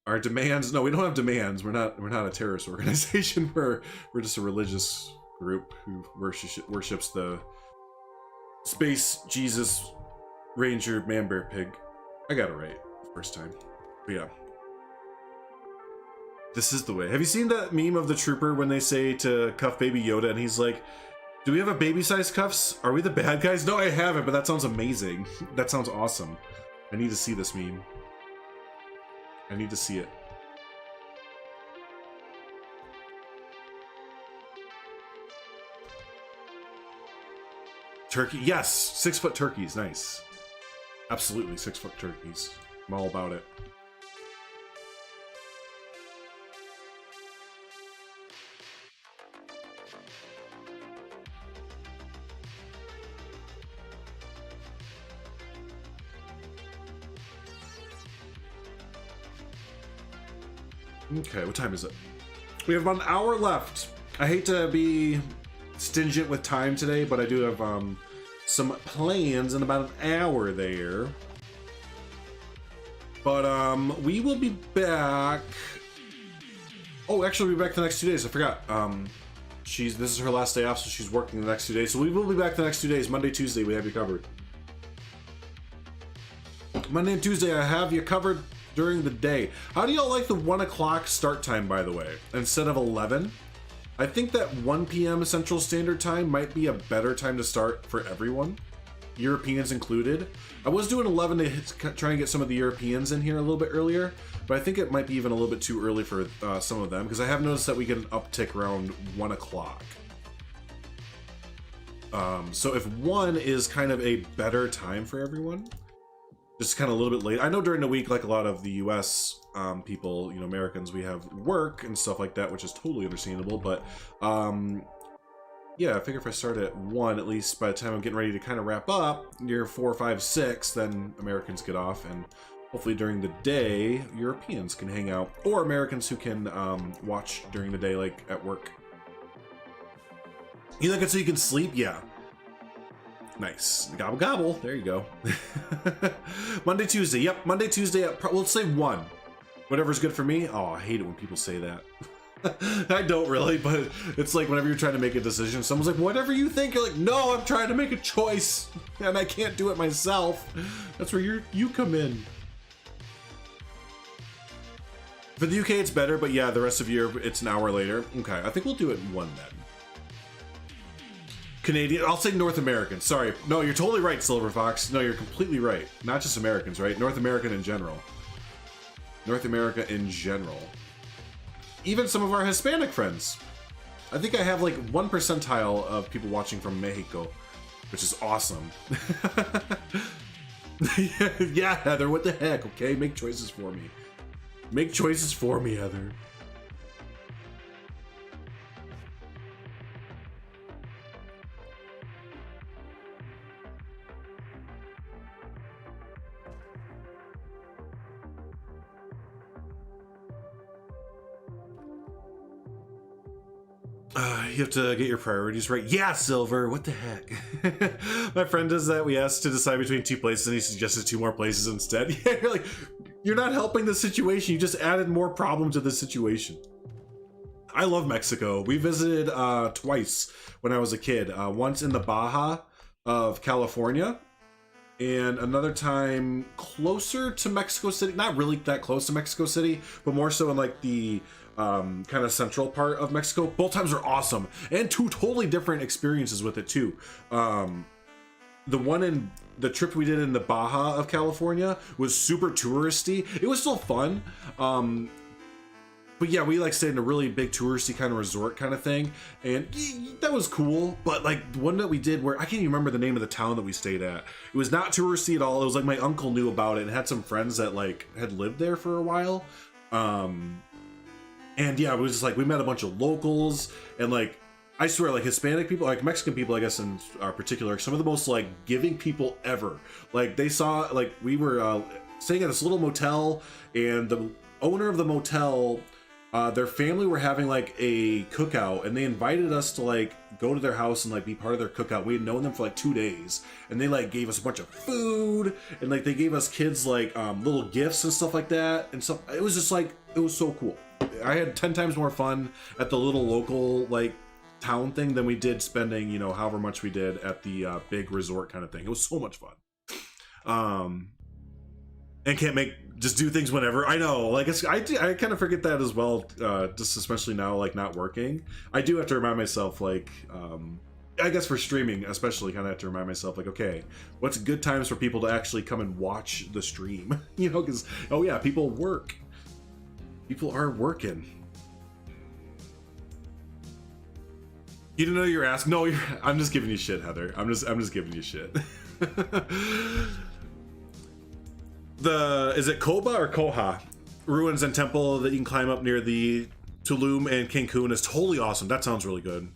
our demands. No, we don't have demands. We're not a terrorist organization. We're just a religious group who worships the space Jesus, ranger, man, bear, pig. I got it right the first time. But yeah. This is the way. Have you seen that meme of the trooper when they say to cuff baby Yoda and he's like, do we have a baby-sized cuffs? Are we the bad guys? No, I haven't, but that sounds amazing. That sounds awesome. I need to see this meme. I need to see it. Turkey, yes! 6-foot turkeys, nice. Absolutely, 6-foot turkeys. I'm all about it. Okay, what time is it? We have about an hour left. I hate to be stingent with time today, but I do have some plans in about an hour there. But we will be back. Oh, actually, we'll be back the next 2 days. I forgot. This is her last day off, so she's working the next 2 days. So we will be back the next 2 days. Monday, Tuesday, we have you covered. Monday and Tuesday, I have you covered during the day. How do y'all like the 1 o'clock start time, by the way, instead of 11? I think that 1 p.m. Central Standard Time might be a better time to start for everyone, Europeans included. I was doing 11 to try and get some of the Europeans in here a little bit earlier, but I think it might be even a little bit too early for some of them, because I have noticed that we get an uptick around 1 o'clock. So if 1 is kind of a better time for everyone, just kind of a little bit late. I know during the week, like a lot of the US people, you know, Americans, we have work and stuff like that, which is totally understandable, but yeah, I figure if I start at 1, at least by the time I'm getting ready to kind of wrap up, near 4, 5, 6, then Americans get off, and hopefully during the day, Europeans can hang out, or Americans who can watch during the day, like at work. You like it so you can sleep? Yeah. Nice. Gobble gobble. There you go. Monday, Tuesday. Yep, Monday, Tuesday. Let's say 1. Whatever's good for me. Oh, I hate it when people say that. I don't really, but it's like whenever you're trying to make a decision, someone's like, whatever you think. You're like, no, I'm trying to make a choice, and I can't do it myself. That's where you come in. For the UK, it's better, but yeah, the rest of Europe, it's an hour later. Okay, I think we'll do it in 1 then. Canadian, I'll say North American. Sorry. No, you're totally right, Silver Fox. No, you're completely right. Not just Americans, right? North American in general. North America in general. Even some of our Hispanic friends. I think I have like 1 percentile of people watching from Mexico, which is awesome. Yeah, Heather, what the heck, okay? Make choices for me. Make choices for me, Heather. You have to get your priorities right. Yeah, Silver, what the heck? My friend does that. We asked to decide between 2 places and he suggested 2 more places instead. Yeah, you're like, you're not helping the situation. You just added more problem to the situation. I love Mexico. We visited twice when I was a kid. Once in the Baja of California, and another time closer to Mexico City. Not really that close to Mexico City, but more so in like the kind of central part of Mexico. Both times are awesome, and 2 totally different experiences with it too. The one in the trip we did in the Baja of California was super touristy. It was still fun, but yeah, we like stayed in a really big touristy kind of resort kind of thing, and that was cool. But like the one that we did, where I can't even remember the name of the town that we stayed at, it was not touristy at all. It was like my uncle knew about it and had some friends that like had lived there for a while. And yeah, it was just like, we met a bunch of locals, and like, I swear, like Hispanic people, like Mexican people, I guess in particular, some of the most like giving people ever. Like they saw, like we were staying at this little motel, and the owner of the motel, their family were having like a cookout, and they invited us to like go to their house and like be part of their cookout. We had known them for like 2 days, and they like gave us a bunch of food, and like they gave us kids like little gifts and stuff like that, and stuff. It was just like, it was so cool. I had 10 times more fun at the little local like town thing than we did spending, you know, however much we did at the big resort kind of thing. It was so much fun. And can't just do things whenever. I know, like I kind of forget that as well, just especially now, like not working. I do have to remind myself, like I guess for streaming especially, kind of have to remind myself, like, okay, what's good times for people to actually come and watch the stream? You know, because oh yeah, people work. People are working. You didn't know you were asking? No, I'm just giving you shit, Heather. I'm just giving you shit. Is it Koba or Koha? Ruins and temple that you can climb up near the Tulum and Cancun is totally awesome. That sounds really good.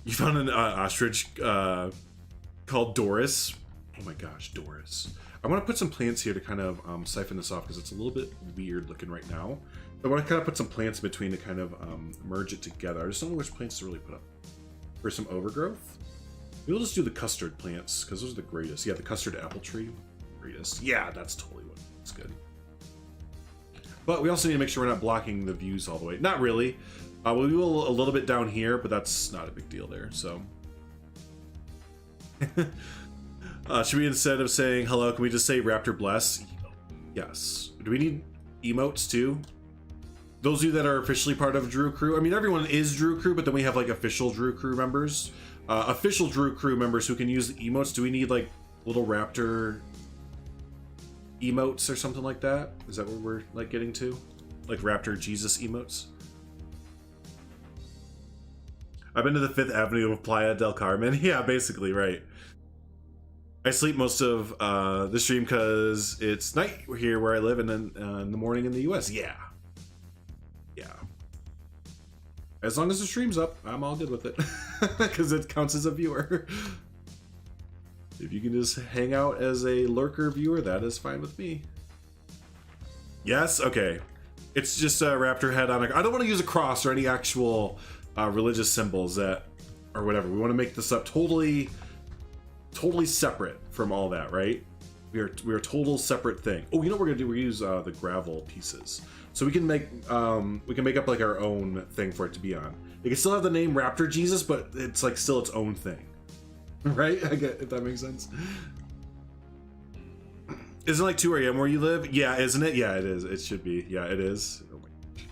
You found an ostrich called Doris. Oh my gosh, Doris. I want to put some plants here to kind of siphon this off, because it's a little bit weird looking right now. I want to kind of put some plants in between to kind of merge it together. I just don't know which plants to really put up. For some overgrowth, we'll just do the custard plants, because those are the greatest. Yeah, the custard apple tree, greatest. Yeah, that's totally what it's good. But we also need to make sure we're not blocking the views all the way. Not really. We will a little bit down here, but that's not a big deal there. So Should we, instead of saying hello, can we just say Raptor bless? Yes. Do we need emotes too? Those of you that are officially part of Drew Crew, I mean, everyone is Drew Crew, but then we have like official Drew Crew members. Official Drew Crew members who can use the emotes. Do we need like little raptor emotes or something like that? Is that what we're like getting to? Like Raptor Jesus emotes? I've been to the 5th Avenue of Playa del Carmen. Yeah, basically, right. I sleep most of the stream because it's night here where I live, and then in the morning in the US. Yeah. Yeah. As long as the stream's up, I'm all good with it. Because it counts as a viewer. If you can just hang out as a lurker viewer, that is fine with me. Yes? Okay. It's just a raptor head on a... I don't want to use a cross or any actual religious symbols that... or whatever. We want to make this up totally separate from all that, right? We're a total separate thing. Oh, you know what we're gonna do? We're gonna use the gravel pieces. So we can make up like our own thing for it to be on. It can still have the name Raptor Jesus, but it's like still its own thing. Right? I get, if that makes sense. Isn't it like 2 a.m. where you live? Yeah, isn't it? Yeah, it is. It should be. Yeah, it is. Oh my gosh.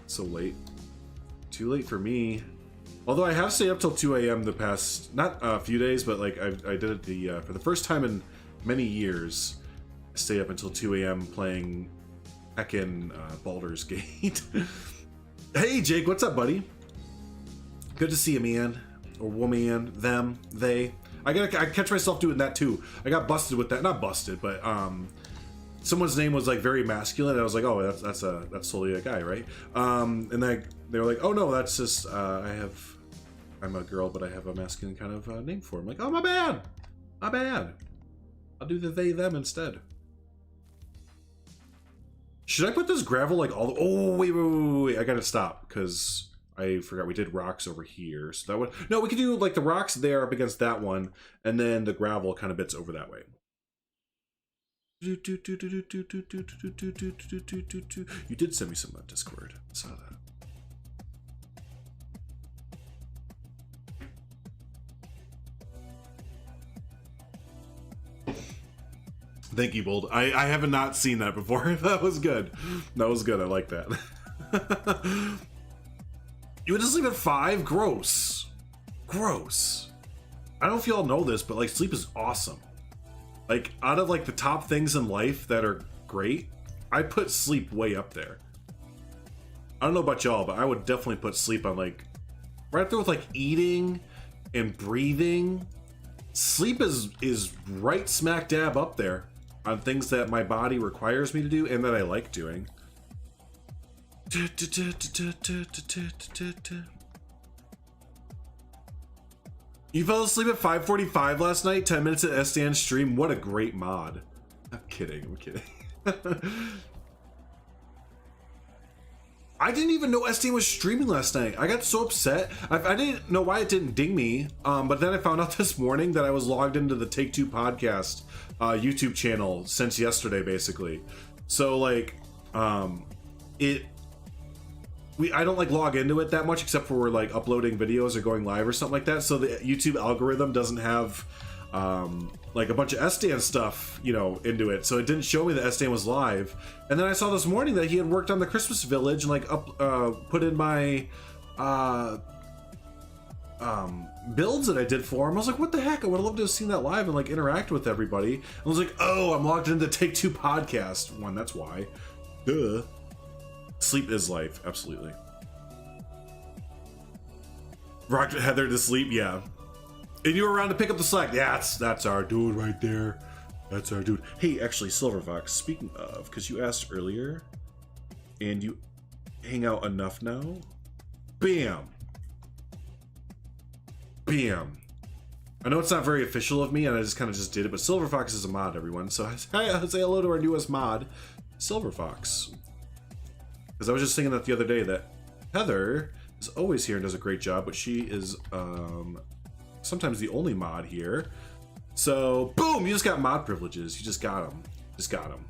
So late. Too late for me. Although I have stayed up till 2 a.m. the past, not a few days, but like I did it for the first time in many years. I stayed up until 2 a.m. playing heckin' Baldur's Gate. Hey Jake, what's up, buddy? Good to see you, man. Or woman, them, they. I catch myself doing that too. I got busted with that. Not busted, but someone's name was like very masculine. And I was like, oh, that's totally a guy, right? And they were like, oh no, that's just I'm a girl, but I have a masculine kind of name for him. Like, oh, my bad. I'll do the they them instead. Should I put this gravel like all the... Oh, wait. I gotta stop because I forgot we did rocks over here. So that would... No, we could do like the rocks there up against that one, and then the gravel kind of bits over that way. You did send me some on Discord. I saw that. Thank you, Bold. I have not seen that before. That was good. That was good. I like that. You went to sleep at 5? Gross. Gross. I don't know if y'all know this, but like sleep is awesome. Like out of like the top things in life that are great, I put sleep way up there. I don't know about y'all, but I would definitely put sleep on like right up there with like eating and breathing. Sleep is right smack dab up there on things that my body requires me to do and that I like doing. You fell asleep at 5:45 last night, 10 minutes at SDN stream. What a great mod. I'm kidding. I didn't even know SDN was streaming last night. I got so upset. I didn't know why it didn't ding me. But then I found out this morning that I was logged into the Take Two podcast YouTube channel since yesterday, basically. So like, I don't like log into it that much except for like uploading videos or going live or something like that. So the YouTube algorithm doesn't have like a bunch of SDN stuff, you know, into it. So it didn't show me that SDN was live. And then I saw this morning that he had worked on the Christmas Village and like put in my builds that I did for him. I was like, what the heck? I would have loved to have seen that live and like interact with everybody. I was like, oh, I'm logged into the Take Two podcast one. That's why. Duh. Sleep is life, absolutely. Rocked Heather to sleep, yeah. And you were around to pick up the slack. Yeah, that's our dude right there. That's our dude. Hey, actually, Silver Fox, speaking of, because you asked earlier, and you hang out enough now. Bam. Bam. I know it's not very official of me, and I just kind of just did it, but Silver Fox is a mod, everyone. So say hello to our newest mod, Silver Fox. Because I was just thinking that the other day that Heather is always here and does a great job, but she is sometimes the only mod here. So boom, you just got mod privileges. You just got them. Just got them.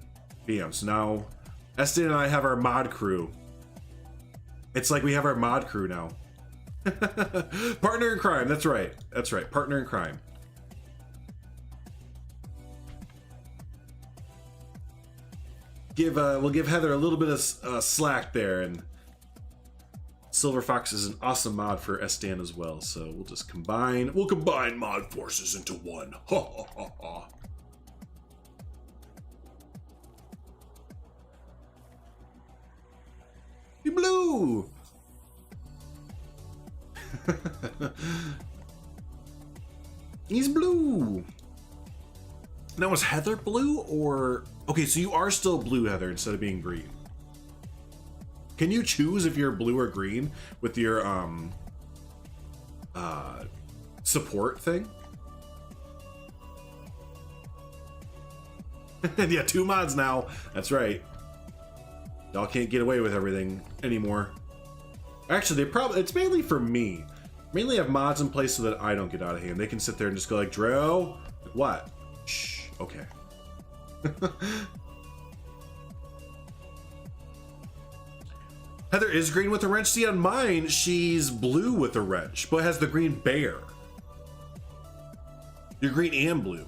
Bam. So now Estin and I have our mod crew. It's like we have our mod crew now. Partner in crime. That's right. That's right. Partner in crime. we'll give Heather a little bit of slack there, and Silver Fox is an awesome mod for SDN as well, so we'll just combine mod forces into one. Ha ha ha ha. Be blue. He's blue. Now, was Heather blue or... Okay, so you are still blue, Heather, instead of being green. Can you choose if you're blue or green with your support thing? Yeah, 2 mods now. That's right. Y'all can't get away with everything anymore. Actually, it's mainly for me. Mainly have mods in place so that I don't get out of hand. They can sit there and just go like, Drew, what? Shh, okay. Heather is green with a wrench. See, on mine, she's blue with a wrench, but has the green bear. You're green and blue.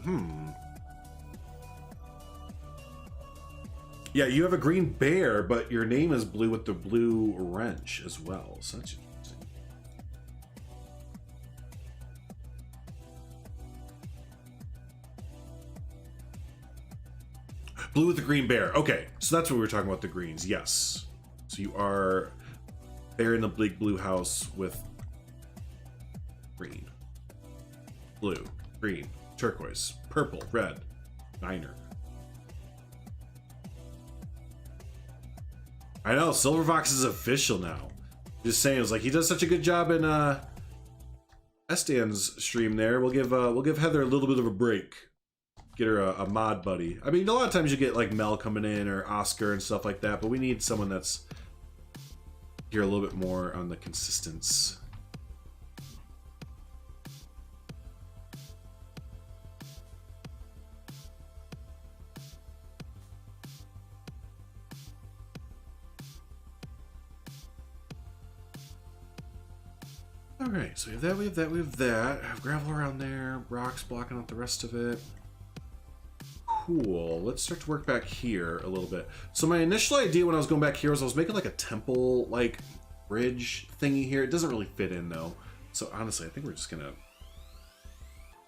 Yeah, you have a green bear, but your name is blue with the blue wrench as well. So that's interesting. Blue with the green bear. Okay, so that's what we were talking about, the greens. Yes. So you are bear in the big blue house with green, blue, green, turquoise, purple, red, niner. I know, Silver Fox is official now. Just saying, it was like he does such a good job in SDN's stream there. We'll give Heather a little bit of a break. Get her a mod buddy. I mean, a lot of times you get like Mel coming in or Oscar and stuff like that, but we need someone that's here a little bit more on the consistency. All right, so we have that, we have that, we have that. I have gravel around there, rocks blocking out the rest of it. Cool. Let's start to work back here a little bit. So my initial idea when I was going back here was I was making like a temple, like bridge thingy here. It doesn't really fit in though. So honestly, I think we're just gonna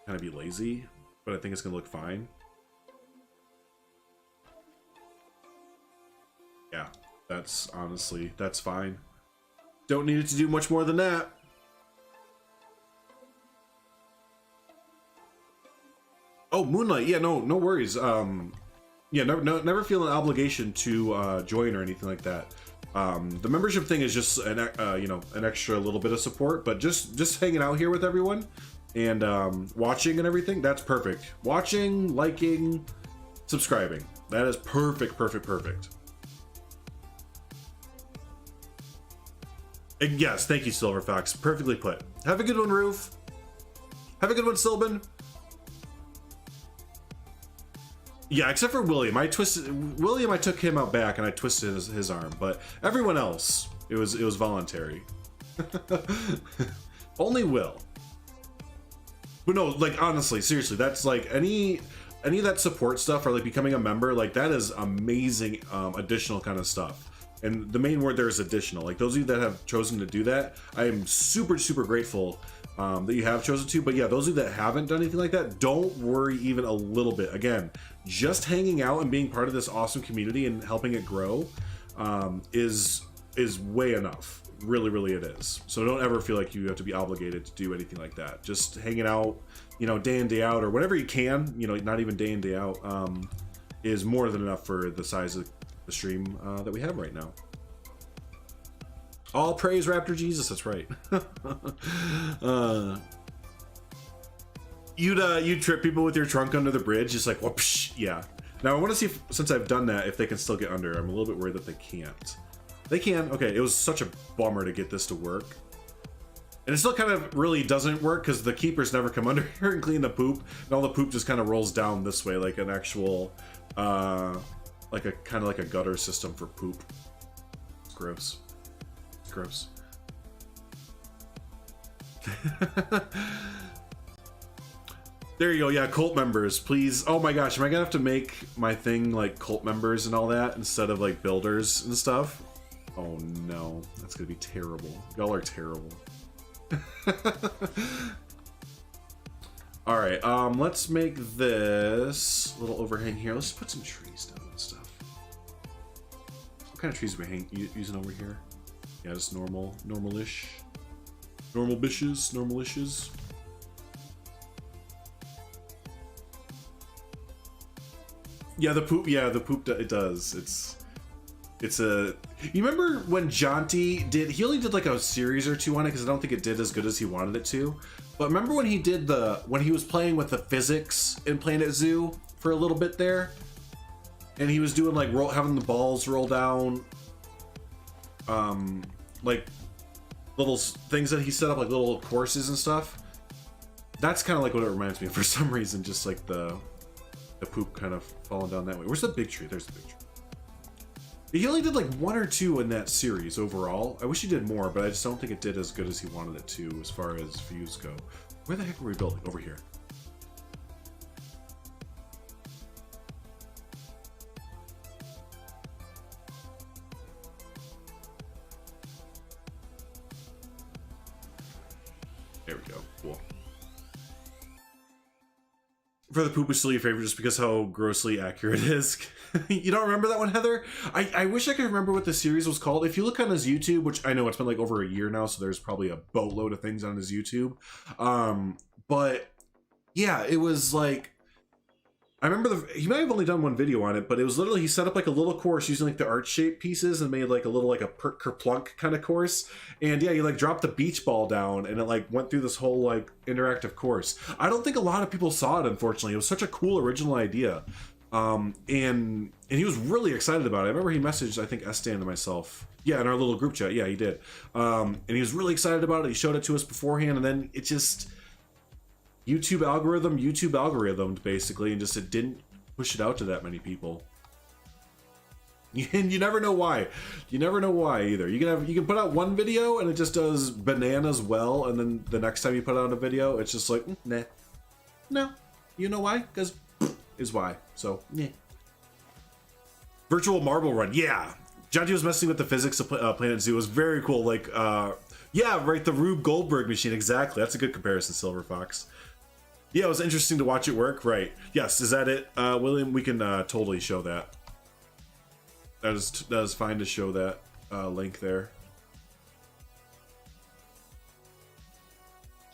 kind of be lazy, but I think it's gonna look fine. Yeah, that's fine. Don't need it to do much more than that. Oh, Moonlight. Yeah, no worries. Yeah, never feel an obligation to join or anything like that. The membership thing is just an an extra little bit of support, but just hanging out here with everyone and watching and everything. That's perfect. Watching, liking, subscribing. That is perfect. And yes, thank you, Silver Fox. Perfectly put. Have a good one, Roof. Have a good one, Silban. Yeah, except for William. I took him out back and I twisted his arm, but everyone else, it was voluntary. Only Will. But no, like honestly, seriously, that's like any of that support stuff or like becoming a member, like that is amazing additional kind of stuff. And the main word there is additional. Like those of you that have chosen to do that, I am super grateful that you have chosen to. But yeah, those of you that haven't done anything like that, don't worry even a little bit. Again, just hanging out and being part of this awesome community and helping it grow is way enough. Really it is. So don't ever feel like you have to be obligated to do anything like that. Just hanging out, day in, day out, or whatever you can, not even day in, day out, is more than enough for the size of the stream that we have right now. All praise Raptor Jesus. That's right. You'd trip people with your trunk under the bridge, just like whoopsh. Yeah. Now I want to see if, since I've done that, if they can still get under. I'm a little bit worried that they can't. They can. Okay. It was such a bummer to get this to work, and it still kind of really doesn't work because the keepers never come under here and clean the poop, and all the poop just kind of rolls down this way like an actual, like a gutter system for poop. It's gross. Gross. There you go. Yeah, cult members, please. Oh my gosh, am I gonna have to make my thing like cult members and all that instead of like builders and stuff? Oh no, that's gonna be terrible. Y'all are terrible. All right, let's make this little overhang here. Let's put some trees down and stuff. What kind of trees are we using over here? Yeah, just normalish. Normal bishes, normalishes. Yeah, the poop. Yeah, the poop. It does. It's a. You remember when Jonty did? He only did like a series or two on it because I don't think it did as good as he wanted it to. But remember when he did when he was playing with the physics in Planet Zoo for a little bit there, and he was doing like having the balls roll down, like little things that he set up, like little courses and stuff. That's kind of like what it reminds me of for some reason. Just like the poop kind of falling down that way. Where's the big tree? There's the big tree. He only did like 1 or 2 in that series overall. I wish he did more, but I just don't think it did as good as he wanted it to as far as views go. Where the heck were we building? Over here. There we go. Cool. For the poop is still your favorite just because how grossly accurate it is. You don't remember that one, Heather? I wish I could remember what the series was called. If you look on his YouTube, which I know it's been like over a year now, so there's probably a boatload of things on his YouTube. But yeah, it was like, I remember he might have only done 1 video on it, but it was literally, he set up like a little course using like the art shape pieces and made like a little like a kerplunk kind of course. And yeah, he like dropped the beach ball down and it like went through this whole like interactive course. I don't think a lot of people saw it, unfortunately. It was such a cool original idea. And he was really excited about it. I remember he messaged, I think, Estan and myself. Yeah, in our little group chat. Yeah, he did. And he was really excited about it. He showed it to us beforehand, and then it just YouTube algorithmed basically, and just it didn't push it out to that many people. And you never know why. You never know why either. You can put out one video and it just does bananas well, and then the next time you put out a video, it's just like nah. No, you know why? Because is why. So yeah. Virtual marble run. Yeah. Jonty was messing with the physics of Planet Zoo. It was very cool. Like, yeah, right. The Rube Goldberg machine. Exactly. That's a good comparison, Silver Fox. Yeah, it was interesting to watch it work. Right. Yes. Is that it, William? We can totally show that. That is fine to show that link there.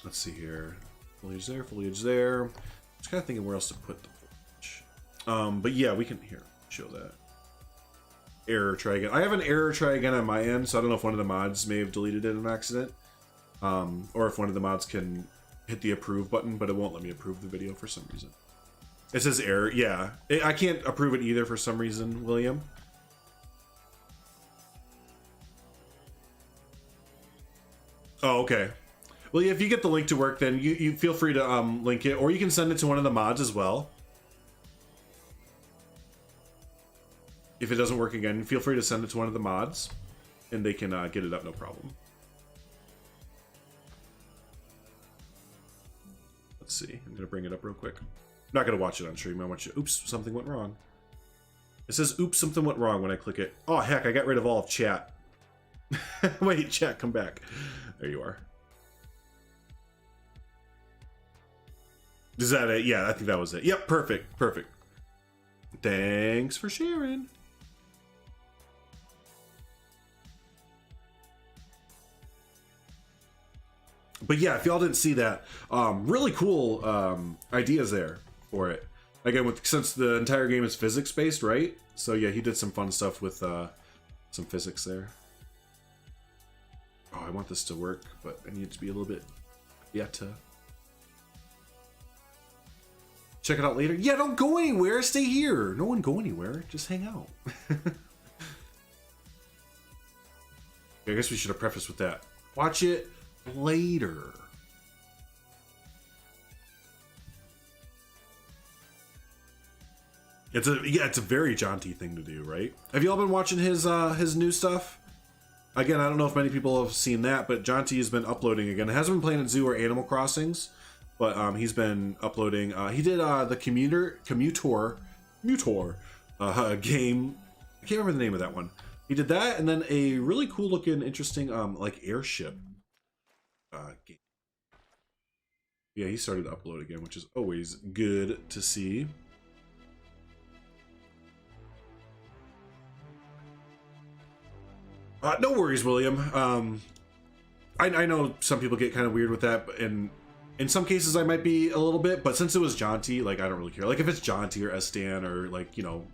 Let's see here. Foliage there. Foliage there. Just kind of thinking where else to put the foliage. But yeah, we can here show that. Error, try again. I have an error, try again on my end, so I don't know if one of the mods may have deleted it in an accident, or if one of the mods can hit the approve button, but it won't let me approve the video for some reason. It says error. Yeah, I can't approve it either for some reason, William. Oh, okay. Well, yeah, if you get the link to work, then you feel free to link it, or you can send it to one of the mods as well. If it doesn't work again, feel free to send it to one of the mods, and they can get it up, no problem. Let's see. I'm going to bring it up real quick. I'm not going to watch it on stream. I want you... Oops, something went wrong. It says, oops, something went wrong when I click it. Oh, heck, I got rid of all of chat. Wait, chat, come back. There you are. Is that it? Yeah, I think that was it. Yep, perfect, perfect. Thanks for sharing. But yeah, if y'all didn't see that, really cool ideas there for it. Again, since the entire game is physics based, right? So yeah, he did some fun stuff with some physics there. Oh, I want this to work, but I need it to be a little bit yet. Check it out later. Yeah, don't go anywhere. Stay here. No one go anywhere. Just hang out. I guess we should have prefaced with that. Watch it later. It's a very jaunty thing to do, right? Have you all been watching his new stuff? Again, I don't know if many people have seen that, but Jonty has been uploading again. It hasn't been Planet Zoo or Animal Crossings. but he's been uploading. He did the commutor game. I can't remember the name of that one. He did that, and then a really cool looking, interesting like airship game. Yeah, he started to upload again, which is always good to see. No worries, William. I know some people get kind of weird with that, and in some cases I might be a little bit, but since it was Jaunty, like, I don't really care. Like, if it's Jaunty or Stan or, like, you know,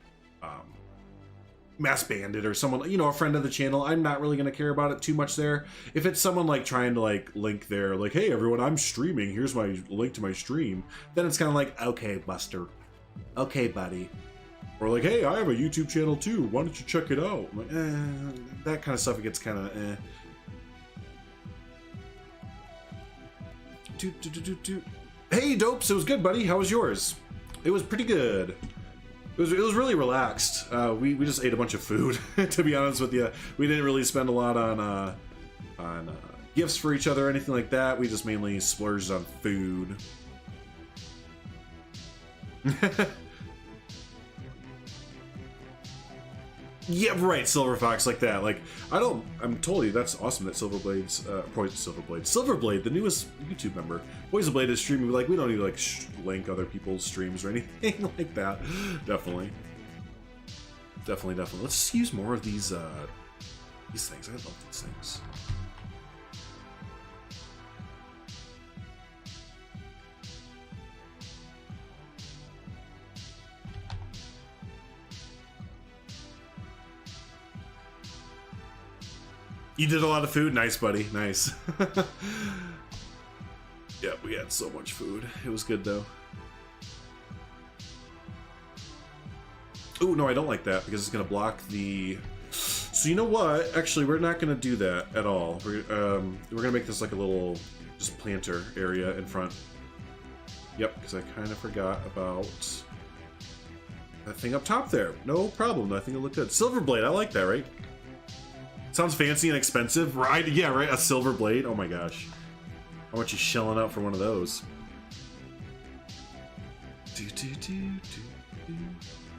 Mass Bandit or someone, you know, a friend of the channel, I'm not really going to care about it too much there. If it's someone, like, trying to, like, link their, like, hey, everyone, I'm streaming, here's my link to my stream, then it's kind of like, okay, Buster. Okay, buddy. Or like, hey, I have a YouTube channel too, why don't you check it out? I'm like, that kind of stuff, it gets kind of Hey, Dopes, it was good, buddy. How was yours? It was pretty good. It was really relaxed. We just ate a bunch of food, to be honest with you. We didn't really spend a lot on gifts for each other or anything like that. We just mainly splurged on food. Yeah, right, Silver Fox, like that. Like, I'm totally, that's awesome that Silverblade, the newest YouTube member, Poisonblade is streaming. Like, we don't need to, like, link other people's streams or anything like that. Definitely. Let's use more of these things. I love these things. You did a lot of food? Nice, buddy. Nice. Yeah, we had so much food. It was good, though. Oh, no, I don't like that because it's going to block the... So you know what? Actually, we're not going to do that at all. We're going to make this like a little just planter area in front. Yep, because I kind of forgot about that thing up top there. No problem. I think it'll look good. Silverblade, I like that, right? Sounds fancy and expensive, right? Yeah, right. A silver blade. Oh my gosh, how much you shelling out for one of those?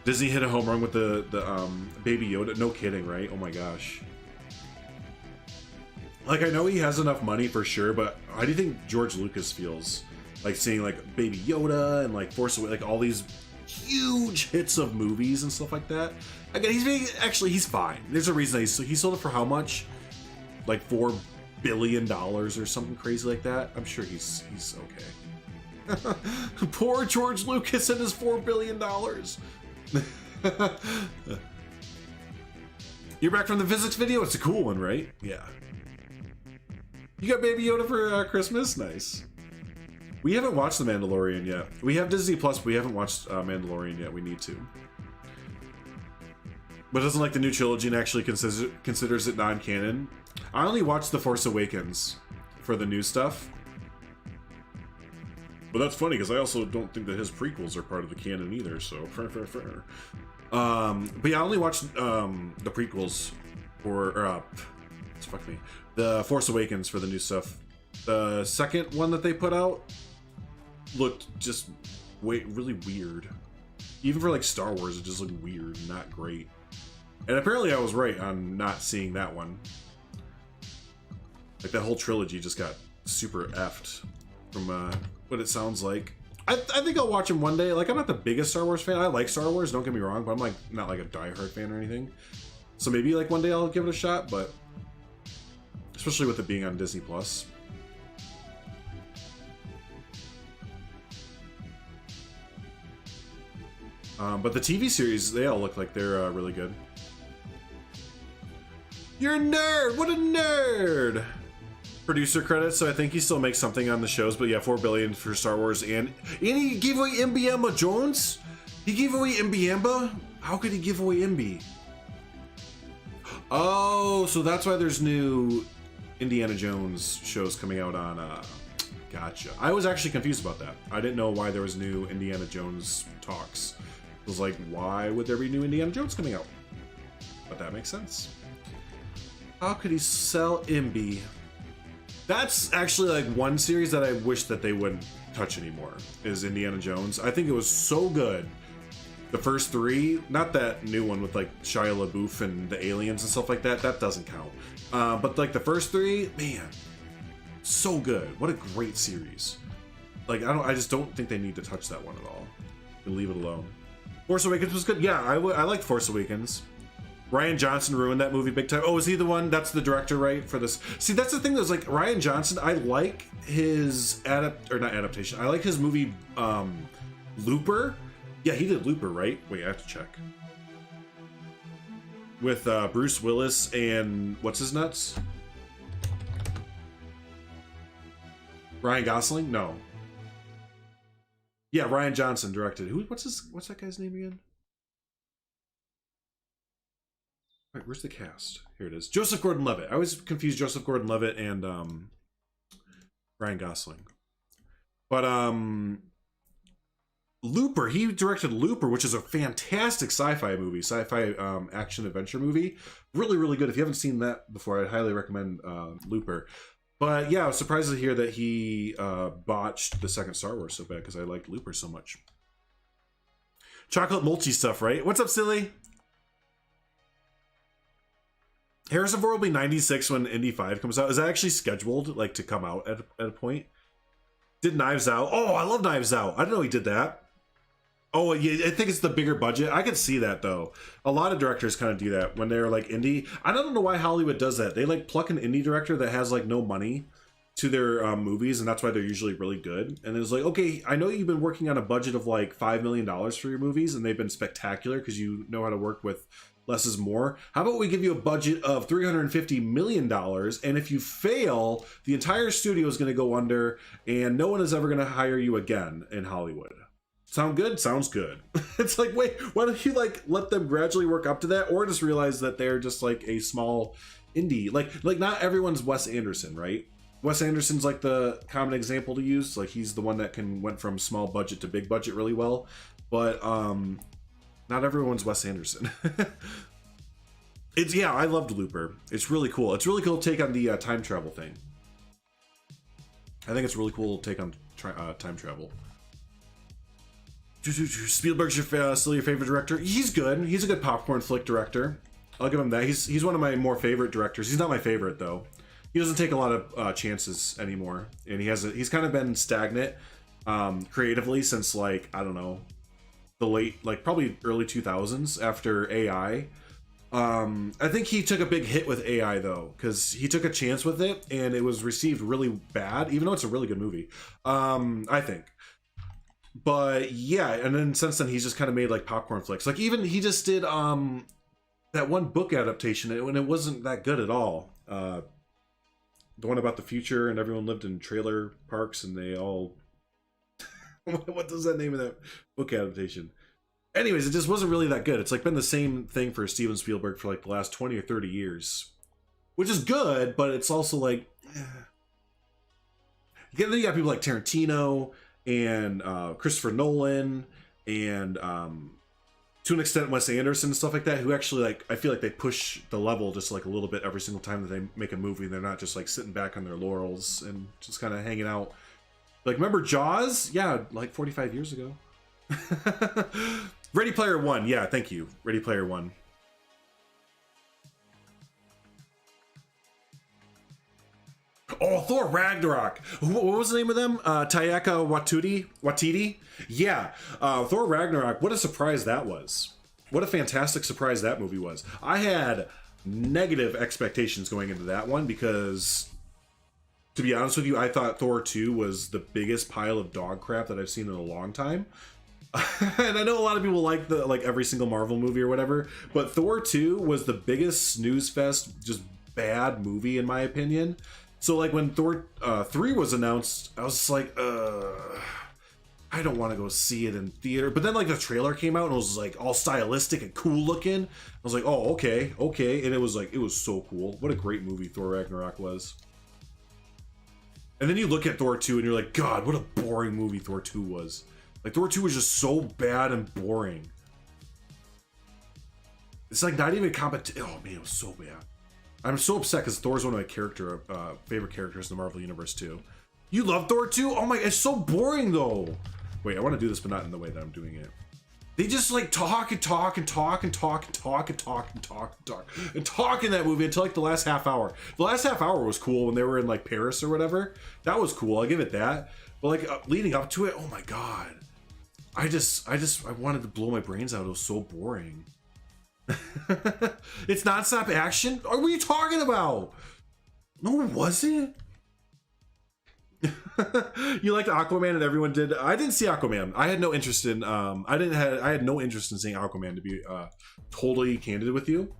Disney hit a home run with the Baby Yoda. No kidding, right? Oh my gosh. Like, I know he has enough money for sure, but how do you think George Lucas feels like seeing like Baby Yoda and like Force Awakens, like all these huge hits of movies and stuff like that? Again, he's fine. There's a reason he sold it for how much? Like $4 billion or something crazy like that. I'm sure he's okay. Poor George Lucas and his $4 billion. You're back from the physics video? It's a cool one, right? Yeah. You got Baby Yoda for Christmas? Nice. We haven't watched The Mandalorian yet. We have Disney Plus, but we haven't watched Mandalorian yet. We need to. But doesn't like the new trilogy and actually considers it non-canon. I only watched The Force Awakens for the new stuff. But that's funny because I also don't think that his prequels are part of the canon either, so fair. But yeah, I only watched the prequels for The Force Awakens for the new stuff. The second one that they put out looked just really weird. Even for like Star Wars, it just looked weird, not great. And apparently I was right on not seeing that one. Like, that whole trilogy just got super effed from what it sounds like. I think I'll watch them one day. Like, I'm not the biggest Star Wars fan. I like Star Wars, don't get me wrong, but I'm like not like a diehard fan or anything. So maybe like one day I'll give it a shot, but especially with it being on Disney Plus. But the TV series, they all look like they're really good. You're a nerd! What a nerd! Producer credits, so I think he still makes something on the shows, but yeah, $4 billion for Star Wars, and he gave away Mbiamba Jones? He gave away Mbiamba? How could he give away Mb? Oh, so that's why there's new Indiana Jones shows coming out on, gotcha. I was actually confused about that. I didn't know why there was new Indiana Jones talks. I was like, why would there be new Indiana Jones coming out? But that makes sense. How could he sell Imbi? That's actually like one series that I wish that they would touch anymore is Indiana Jones. I think it was so good. The first three, not that new one with like Shia LaBeouf and the aliens and stuff like that. That doesn't count. But like the first three, man, so good. What a great series. Like I just don't think they need to touch that one at all. And leave it alone. Force Awakens was good. Yeah, I liked Force Awakens. Rian Johnson ruined that movie big time. Oh, is he the one? That's the director, right? For this. See, that's the thing. That's like Rian Johnson. I like his not adaptation. I like his movie Looper. Yeah, he did Looper, right? Wait, I have to check. With Bruce Willis and what's his nuts? Ryan Gosling? No. Yeah, Rian Johnson directed. What's that guy's name again? All right, where's the cast? Here it is. Joseph Gordon-Levitt. I always confuse Joseph Gordon-Levitt and Ryan Gosling. But Looper, he directed Looper, which is a fantastic sci-fi movie, action adventure movie. Really, really good. If you haven't seen that before, I'd highly recommend Looper. But yeah, I was surprised to hear that he botched the second Star Wars so bad because I liked Looper so much. Chocolate Mulchi stuff, right? What's up, silly? Harrison Ford will be 96 when Indy 5 comes out. Is that actually scheduled, like, to come out at a point? Did Knives Out? Oh, I love Knives Out. I didn't know he did that. Oh, yeah, I think it's the bigger budget. I could see that, though. A lot of directors kind of do that when they're, like, indie. I don't know why Hollywood does that. They, like, pluck an indie director that has, like, no money to their movies, and that's why they're usually really good. And it's like, okay, I know you've been working on a budget of, like, $5 million for your movies, and they've been spectacular because you know how to work with less is more. How about we give you a budget of $350 million, and if you fail, the entire studio is going to go under, and no one is ever going to hire you again in Hollywood. Sound good? Sounds good. It's like, wait, why don't you like let them gradually work up to that, or just realize that they're just like a small indie? Like not everyone's Wes Anderson, right? Wes Anderson's like the common example to use. Like he's the one that went from small budget to big budget really well, but not everyone's Wes Anderson. Yeah, I loved Looper. It's really cool. It's really cool take on the time travel thing. I think it's a really cool take on time travel. Spielberg's still your favorite director? He's good. He's a good popcorn flick director. I'll give him that. He's one of my more favorite directors. He's not my favorite though. He doesn't take a lot of chances anymore, and he's kind of been stagnant creatively since like I don't know the late like probably early 2000s after AI. I think he took a big hit with AI though, because he took a chance with it and it was received really bad, even though it's a really good movie. I think. But yeah, and then since then he's just kind of made like popcorn flicks. Like even he just did that one book adaptation and it wasn't that good at all. The one about the future and everyone lived in trailer parks and they all what does that name of that book adaptation? Anyways, it just wasn't really that good. It's like been the same thing for Steven Spielberg for like the last 20 or 30 years. Which is good, but it's also like then you got people like Tarantino and Christopher Nolan and to an extent Wes Anderson and stuff like that, who actually like I feel like they push the level just like a little bit every single time that they make a movie. They're not just like sitting back on their laurels and just kind of hanging out. Like remember Jaws? Yeah, like 45 years ago. Ready Player One. Yeah, thank you. Ready Player One. Oh, Thor Ragnarok. What was the name of them? Taika Waititi? Yeah. Thor Ragnarok. What a surprise that was. What a fantastic surprise that movie was. I had negative expectations going into that one because, to be honest with you, I thought Thor 2 was the biggest pile of dog crap that I've seen in a long time. And I know a lot of people like every single Marvel movie or whatever, but Thor 2 was the biggest snooze fest, just bad movie in my opinion. So like when Thor 3 was announced, I was just like, I don't want to go see it in theater. But then like the trailer came out and it was like all stylistic and cool looking. I was like, oh, okay. And it was like, it was so cool. What a great movie Thor Ragnarok was. And then you look at Thor 2 and you're like, God, what a boring movie Thor 2 was. Like Thor 2 was just so bad and boring. It's like not even competition. Oh man, it was so bad. I'm so upset because Thor's one of my favorite characters in the Marvel Universe too. You love Thor too? Oh my, it's so boring though. Wait, I want to do this, but not in the way that I'm doing it. They just like talk and talk and talk and talk and talk and talk and talk and talk and talk in that movie until like the last half hour. The last half hour was cool when they were in like Paris or whatever. That was cool. I'll give it that. But like leading up to it, oh my God. I wanted to blow my brains out. It was so boring. It's nonstop action? What are you talking about? No, it wasn't. You liked Aquaman and everyone did. I didn't see Aquaman. I had no interest in I had no interest in seeing Aquaman, to be totally candid with you.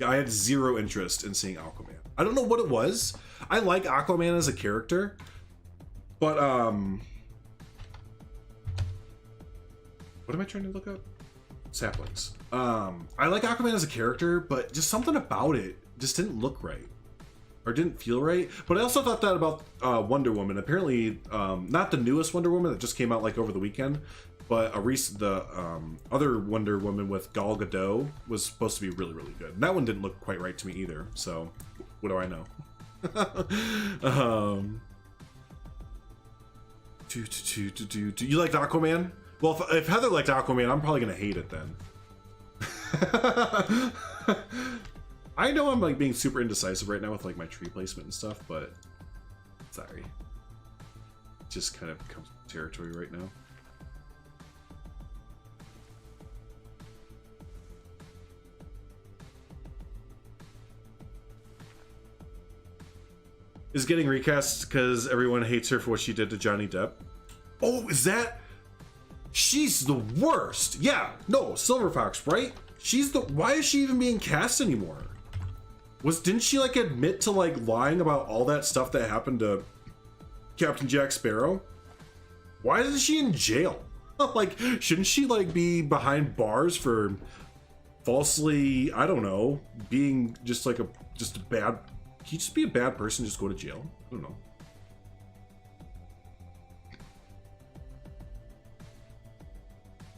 I had zero interest in seeing Aquaman. I don't know what it was. I like Aquaman as a character, but what am I trying to look up? Saplings. I like Aquaman as a character, but just something about it just didn't look right. Or didn't feel right. But I also thought that about Wonder Woman. Apparently, not the newest Wonder Woman that just came out like over the weekend, but the other Wonder Woman with Gal Gadot was supposed to be really, really good. And that one didn't look quite right to me either. So, what do I know? You liked Aquaman? Well, if Heather liked Aquaman, I'm probably gonna hate it then. I know I'm like being super indecisive right now with like my tree placement and stuff, but sorry. It just kind of comes to territory right now. Is getting recast because everyone hates her for what she did to Johnny Depp. Oh, is that? She's the worst. Yeah, no, Silver Fox, right? She's the. Why is she even being cast anymore? Didn't she like admit to like lying about all that stuff that happened to Captain Jack Sparrow? Why isn't she in jail? Like, shouldn't she like be behind bars for falsely, I don't know, being just like a bad. Can you just be a bad person and just go to jail? I don't know.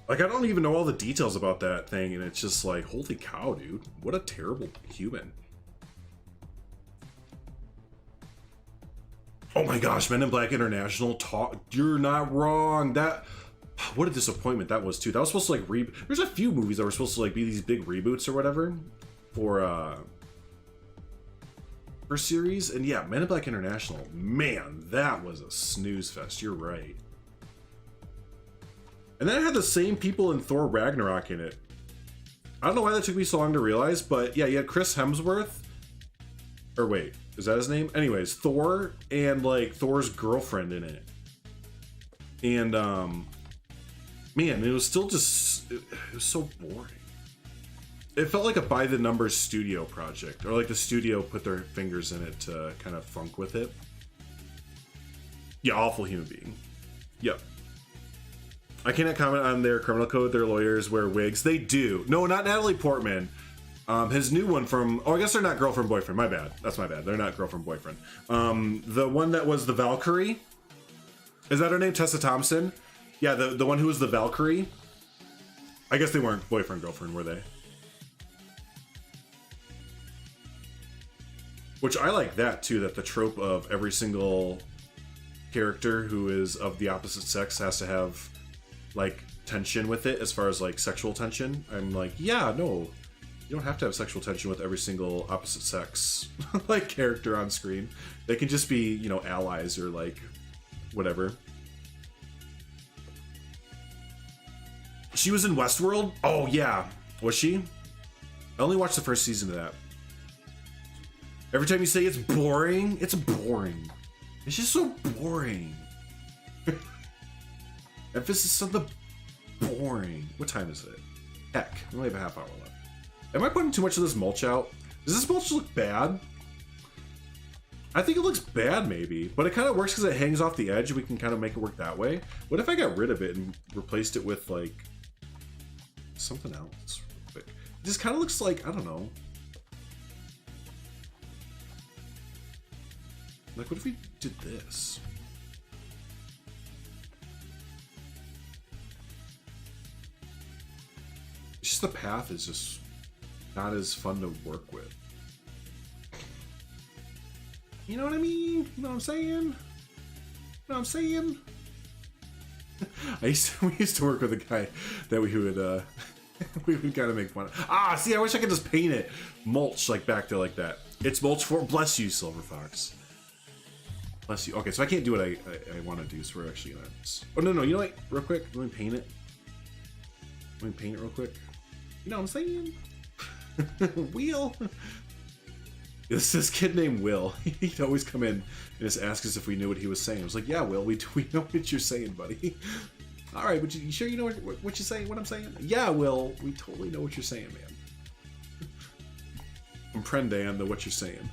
Like, I don't even know all the details about that thing, and it's just like, holy cow, dude. What a terrible human. Oh my gosh, Men in Black International, you're not wrong. What a disappointment that was too. That was supposed to like there's a few movies that were supposed to like be these big reboots or whatever for series, and yeah, Men in Black International, man, that was a snooze fest. You're right. And then it had the same people in Thor Ragnarok in it. I don't know why that took me so long to realize, but yeah, you had Chris Hemsworth. Or wait, is that his name? Anyways, Thor and like Thor's girlfriend in it. And man, it was still just, it was so boring. It felt like a by the numbers studio project, or like the studio put their fingers in it to kind of funk with it. Yeah, awful human being. Yep. I cannot comment on their criminal code. Their lawyers wear wigs. They do. No, not Natalie Portman. His new one from, oh, I guess they're not girlfriend boyfriend. My bad. That's my bad. They're not girlfriend boyfriend. The one that was the Valkyrie. Is that her name? Tessa Thompson? Yeah, the one who was the Valkyrie. I guess they weren't boyfriend girlfriend, were they? Which I like that too, that the trope of every single character who is of the opposite sex has to have like tension with it as far as like sexual tension. I'm like, yeah, no, you don't have to have sexual tension with every single opposite sex like character on screen. They can just be, you know, allies or like whatever. She was in Westworld? Oh yeah, was she? I only watched the first season of that. Every time you say it's boring, it's boring. It's just so boring. Emphasis on the boring. What time is it? Heck, I only have a half hour left. Am I putting too much of this mulch out? Does this mulch look bad? I think it looks bad maybe, but it kind of works because it hangs off the edge. We can kind of make it work that way. What if I got rid of it and replaced it with like something else? It just kind of looks like, I don't know. Like, what if we did this? It's just the path is just not as fun to work with. You know what I mean? You know what I'm saying? what I'm saying? We used to work with a guy that we would we would kind of make fun of. Ah, see, I wish I could just paint it mulch like back there like that. It's mulch for bless you, Silver Fox. Bless you. Okay, so I can't do what I want to do, so we're actually gonna. Oh no, you know what? Real quick, let me paint it. Let me paint it real quick. You know what I'm saying? Wheel. This kid named Will. He'd always come in and just ask us if we knew what he was saying. I was like, yeah, Will, we know what you're saying, buddy. All right, but you sure you know what you're saying? What I'm saying? Yeah, Will, we totally know what you're saying, man. Comprende on the what you're saying.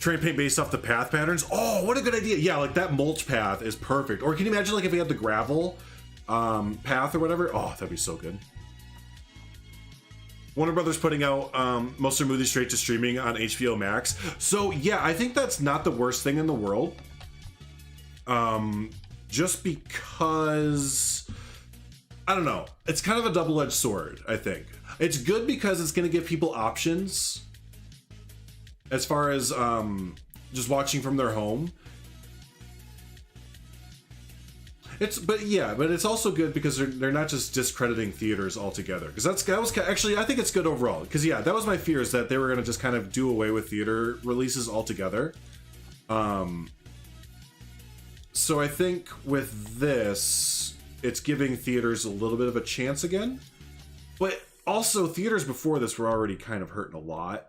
Terrain paint based off the path patterns. Oh, what a good idea! Yeah, like that mulch path is perfect. Or can you imagine like if we had the gravel path or whatever? Oh, that'd be so good. Warner Brothers putting out most of their movies straight to streaming on HBO Max. So yeah, I think that's not the worst thing in the world. Just because, I don't know, it's kind of a double-edged sword, I think. It's good because it's going to give people options as far as just watching from their home. But it's also good because they're not just discrediting theaters altogether. Because that was actually, I think it's good overall. Because yeah, that was my fear, is that they were going to just kind of do away with theater releases altogether. So I think with this, it's giving theaters a little bit of a chance again. But also, theaters before this were already kind of hurting a lot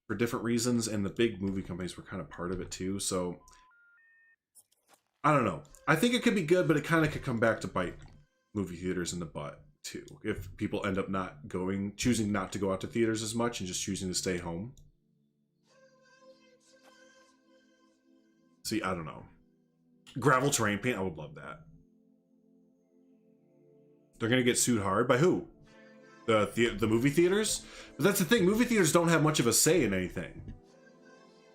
for different reasons, and the big movie companies were kind of part of it too. So I don't know. I think it could be good, but it kind of could come back to bite movie theaters in the butt too, if people end up choosing not to go out to theaters as much and just choosing to stay home. See, I don't know. Gravel terrain paint, I would love that. They're gonna get sued hard by who? The movie theaters? But that's the thing, movie theaters don't have much of a say in anything.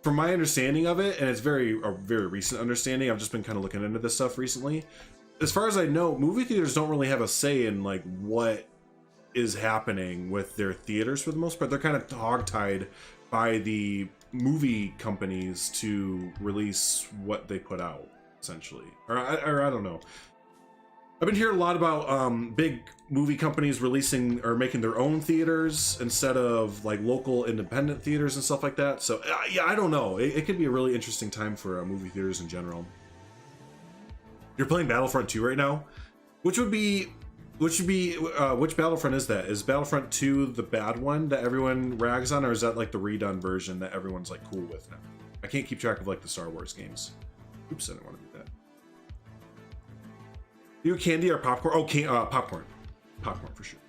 From my understanding of it, and it's a very recent understanding, I've just been kind of looking into this stuff recently. As far as I know, movie theaters don't really have a say in like what is happening with their theaters for the most part. They're kind of hogtied by the movie companies to release what they put out, essentially. Or I don't know. I've been hearing a lot about big movie companies releasing or making their own theaters instead of like local independent theaters and stuff like that. So yeah, I don't know. It could be a really interesting time for movie theaters in general. You're playing Battlefront 2 right now? Which Battlefront is that? Is Battlefront 2 the bad one that everyone rags on, or is that like the redone version that everyone's like cool with now? I can't keep track of like the Star Wars games. Oops, I didn't want to do that. You candy or popcorn? Oh, popcorn. Popcorn for sure.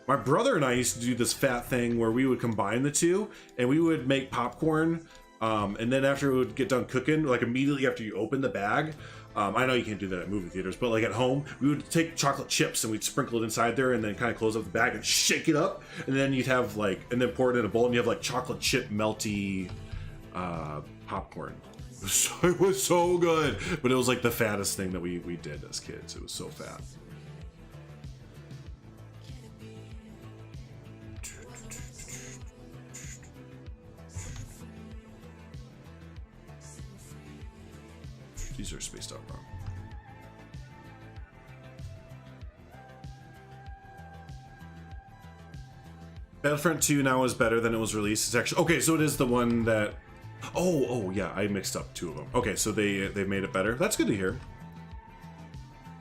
My brother and I used to do this fat thing where we would combine the two, and we would make popcorn, and then after it would get done cooking, like immediately after you open the bag, I know you can't do that at movie theaters, but like at home, we would take chocolate chips and we'd sprinkle it inside there and then kind of close up the bag and shake it up, and then you'd have like, and then pour it in a bowl, and you have like chocolate chip melty popcorn. It was so good, but it was like the fattest thing that we did as kids. It was so fat. These are spaced out wrong. Battlefront 2 now is better than it was released. It's actually okay, so it is the one that oh yeah, I mixed up two of them. Okay, so they made it better. That's good to hear.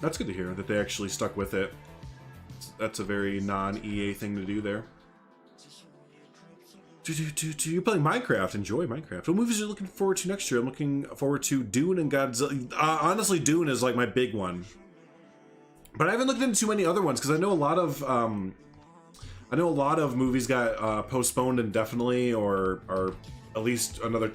That's good to hear that they actually stuck with it. That's a very non-EA thing to do there. You're playing Minecraft. Enjoy Minecraft. What movies are you looking forward to next year? I'm looking forward to Dune and Godzilla. Honestly, Dune is like my big one. But I haven't looked into too many other ones because I know a lot of movies got postponed indefinitely, or at least another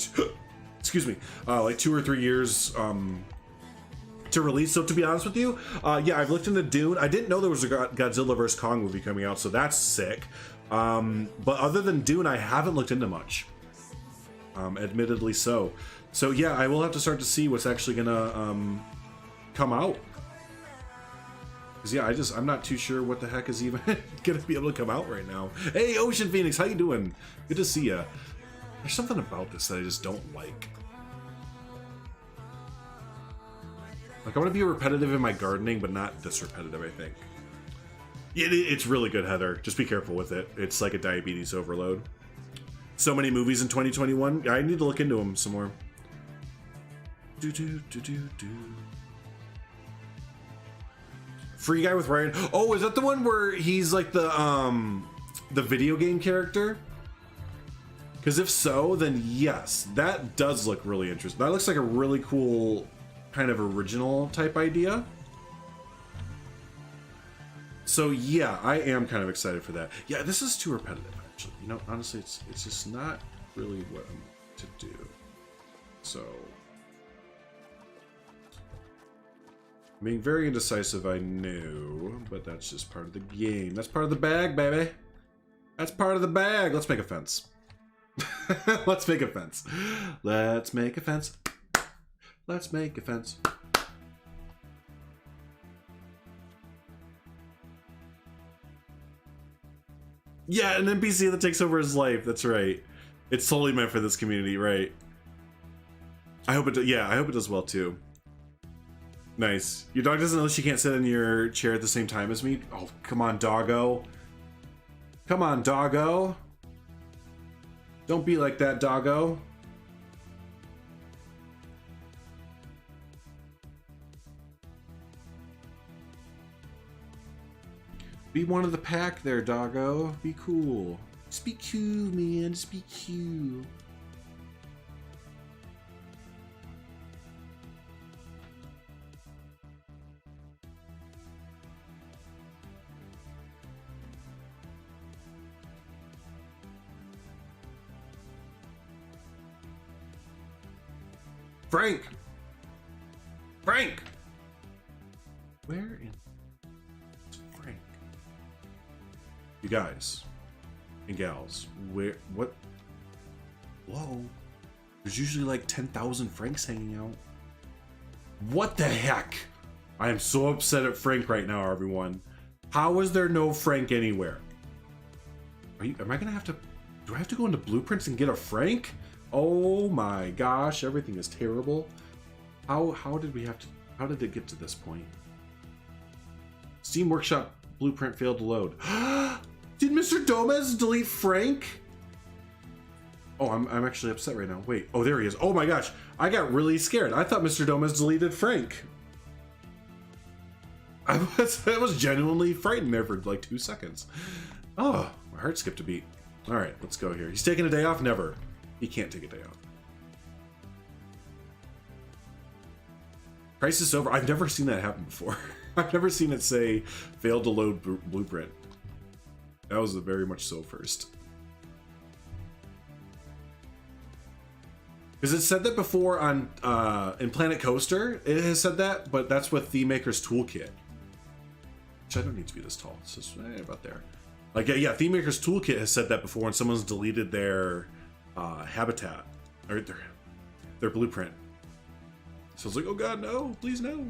excuse me, like 2 or 3 years to release. So to be honest with you, yeah, I've looked into Dune. I didn't know there was a Godzilla vs. Kong movie coming out, so that's sick. But other than Dune, I haven't looked into much, admittedly so. So yeah, I will have to start to see what's actually gonna come out. Cause yeah, I'm not too sure what the heck is even gonna be able to come out right now. Hey, Ocean Phoenix, how you doing? Good to see ya. There's something about this that I just don't like. Like, I want to be repetitive in my gardening, but not this repetitive, I think. It's really good, Heather. Just be careful with it. It's like a diabetes overload. So many movies in 2021. I need to look into them some more. Free Guy with Ryan. Oh, is that the one where he's like the video game character? Because if so, then yes, that does look really interesting. That looks like a really cool kind of original type idea. So yeah, I am kind of excited for that. Yeah, this is too repetitive, actually. You know, honestly, it's just not really what I'm to do. So, being very indecisive, I knew, but that's just part of the game. That's part of the bag, baby. That's part of the bag. Let's make a fence. Let's make a fence. Let's make a fence. Let's make a fence. Yeah, an NPC that takes over his life. That's right. It's totally meant for this community, right? I hope it. Yeah, I hope it does well too. Nice. Your dog doesn't know she can't sit in your chair at the same time as me. Oh, come on, doggo. Come on, doggo. Don't be like that, doggo. Be one of the pack there, doggo. Be cool. Just be cool, man. Just be cool. Frank! Frank! Where in... Frank? You guys and gals, where... What? Whoa. There's usually like 10,000 Franks hanging out. What the heck? I am so upset at Frank right now, everyone. How is there no Frank anywhere? Am I gonna have to... Do I have to go into Blueprints and get a Frank? Oh my gosh, everything is terrible. How did we have to... How did it get to this point? Steam Workshop Blueprint failed to load. Did Mr. Gomez delete Frank? Oh, I'm actually upset right now. Wait, oh, there he is. Oh my gosh, I got really scared. I thought Mr. Gomez deleted Frank. I was genuinely frightened there for like 2 seconds. Oh, my heart skipped a beat. All right, let's go here. He's taking a day off? Never. He can't take a day off. Crisis over. I've never seen that happen before. I've never seen it say failed to load blueprint. That was a very much so first. Because it said that before on in Planet Coaster. It has said that, but that's with Theme Maker's Toolkit. Which I don't need to be this tall. It's just about there. Like yeah, Theme Maker's Toolkit has said that before when someone's deleted their habitat or their blueprint. So it's like, oh god, no, please no.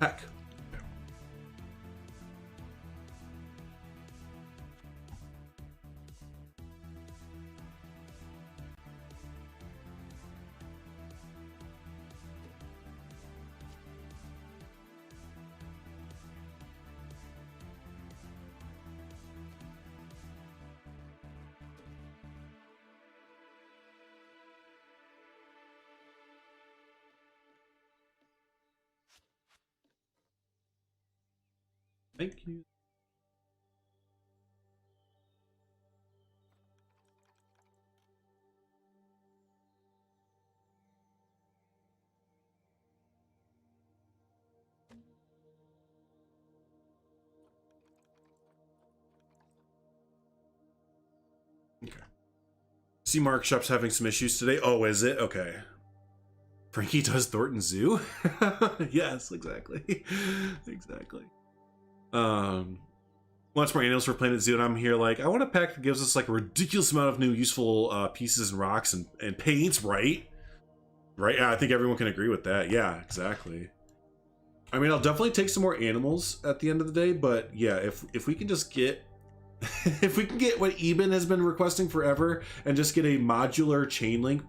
Heck. Thank you. Okay. See, Mark Shop's having some issues today. Oh, is it? Okay. Frankie does Thornton Zoo? Yes, exactly. Exactly. Lots more animals for Planet Zoo, and I'm here like, I want a pack that gives us like a ridiculous amount of new useful pieces and rocks and paints, right? Right? Yeah, I think everyone can agree with that. Yeah, exactly. I mean, I'll definitely take some more animals at the end of the day, but yeah, if we can just get if we can get what Eben has been requesting forever and just get a modular chain link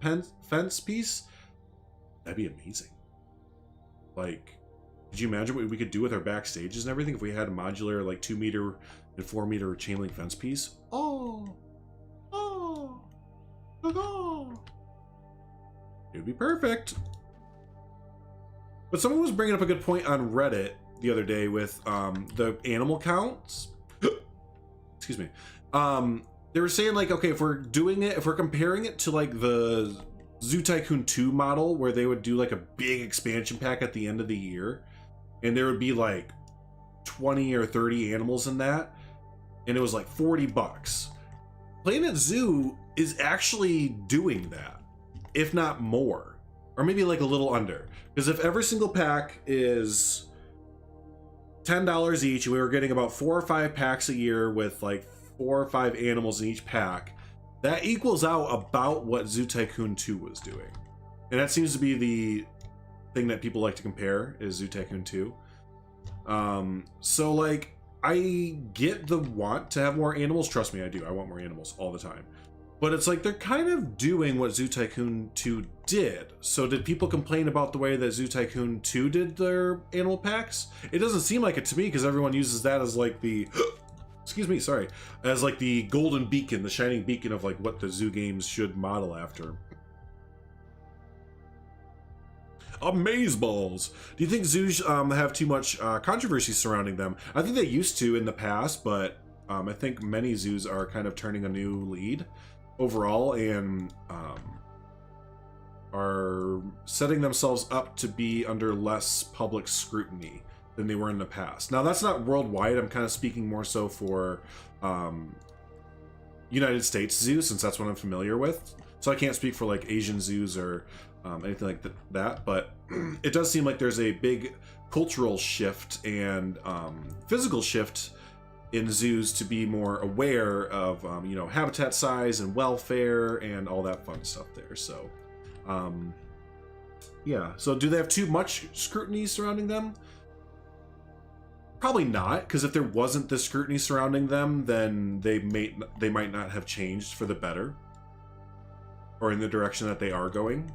fence piece, that'd be amazing. Like, could you imagine what we could do with our backstages and everything if we had a modular like 2 meter and 4 meter chain link fence piece? Oh, it would be perfect. But someone was bringing up a good point on Reddit the other day with the animal counts. Excuse me. They were saying like, okay, if we're comparing it to like the Zoo Tycoon 2 model where they would do like a big expansion pack at the end of the year, and there would be like 20 or 30 animals in that, and it was like $40. Planet Zoo is actually doing that, if not more, or maybe like a little under. Because if every single pack is $10 each, and we were getting about 4 or 5 packs a year with like 4 or 5 animals in each pack, that equals out about what Zoo Tycoon 2 was doing. And that seems to be the thing that people like to compare, is Zoo Tycoon 2. So like, I get the want to have more animals. Trust me, I do. I want more animals all the time. But it's like they're kind of doing what Zoo Tycoon 2 did. So did people complain about the way that Zoo Tycoon 2 did their animal packs? It doesn't seem like it to me, because everyone uses that as like the excuse me, sorry, as like the golden beacon, the shining beacon of like what the zoo games should model after. Amazeballs. Do you think zoos have too much controversy surrounding them? I think they used to in the past, but I think many zoos are kind of turning a new lead overall and are setting themselves up to be under less public scrutiny than they were in the past. Now, that's not worldwide. I'm kind of speaking more so for United States zoos, since that's what I'm familiar with. So I can't speak for like Asian zoos or anything like that, but it does seem like there's a big cultural shift and physical shift in zoos to be more aware of you know, habitat size and welfare and all that fun stuff there. So yeah, so do they have too much scrutiny surrounding them? Probably not, because if there wasn't the scrutiny surrounding them, then they might not have changed for the better or in the direction that they are going.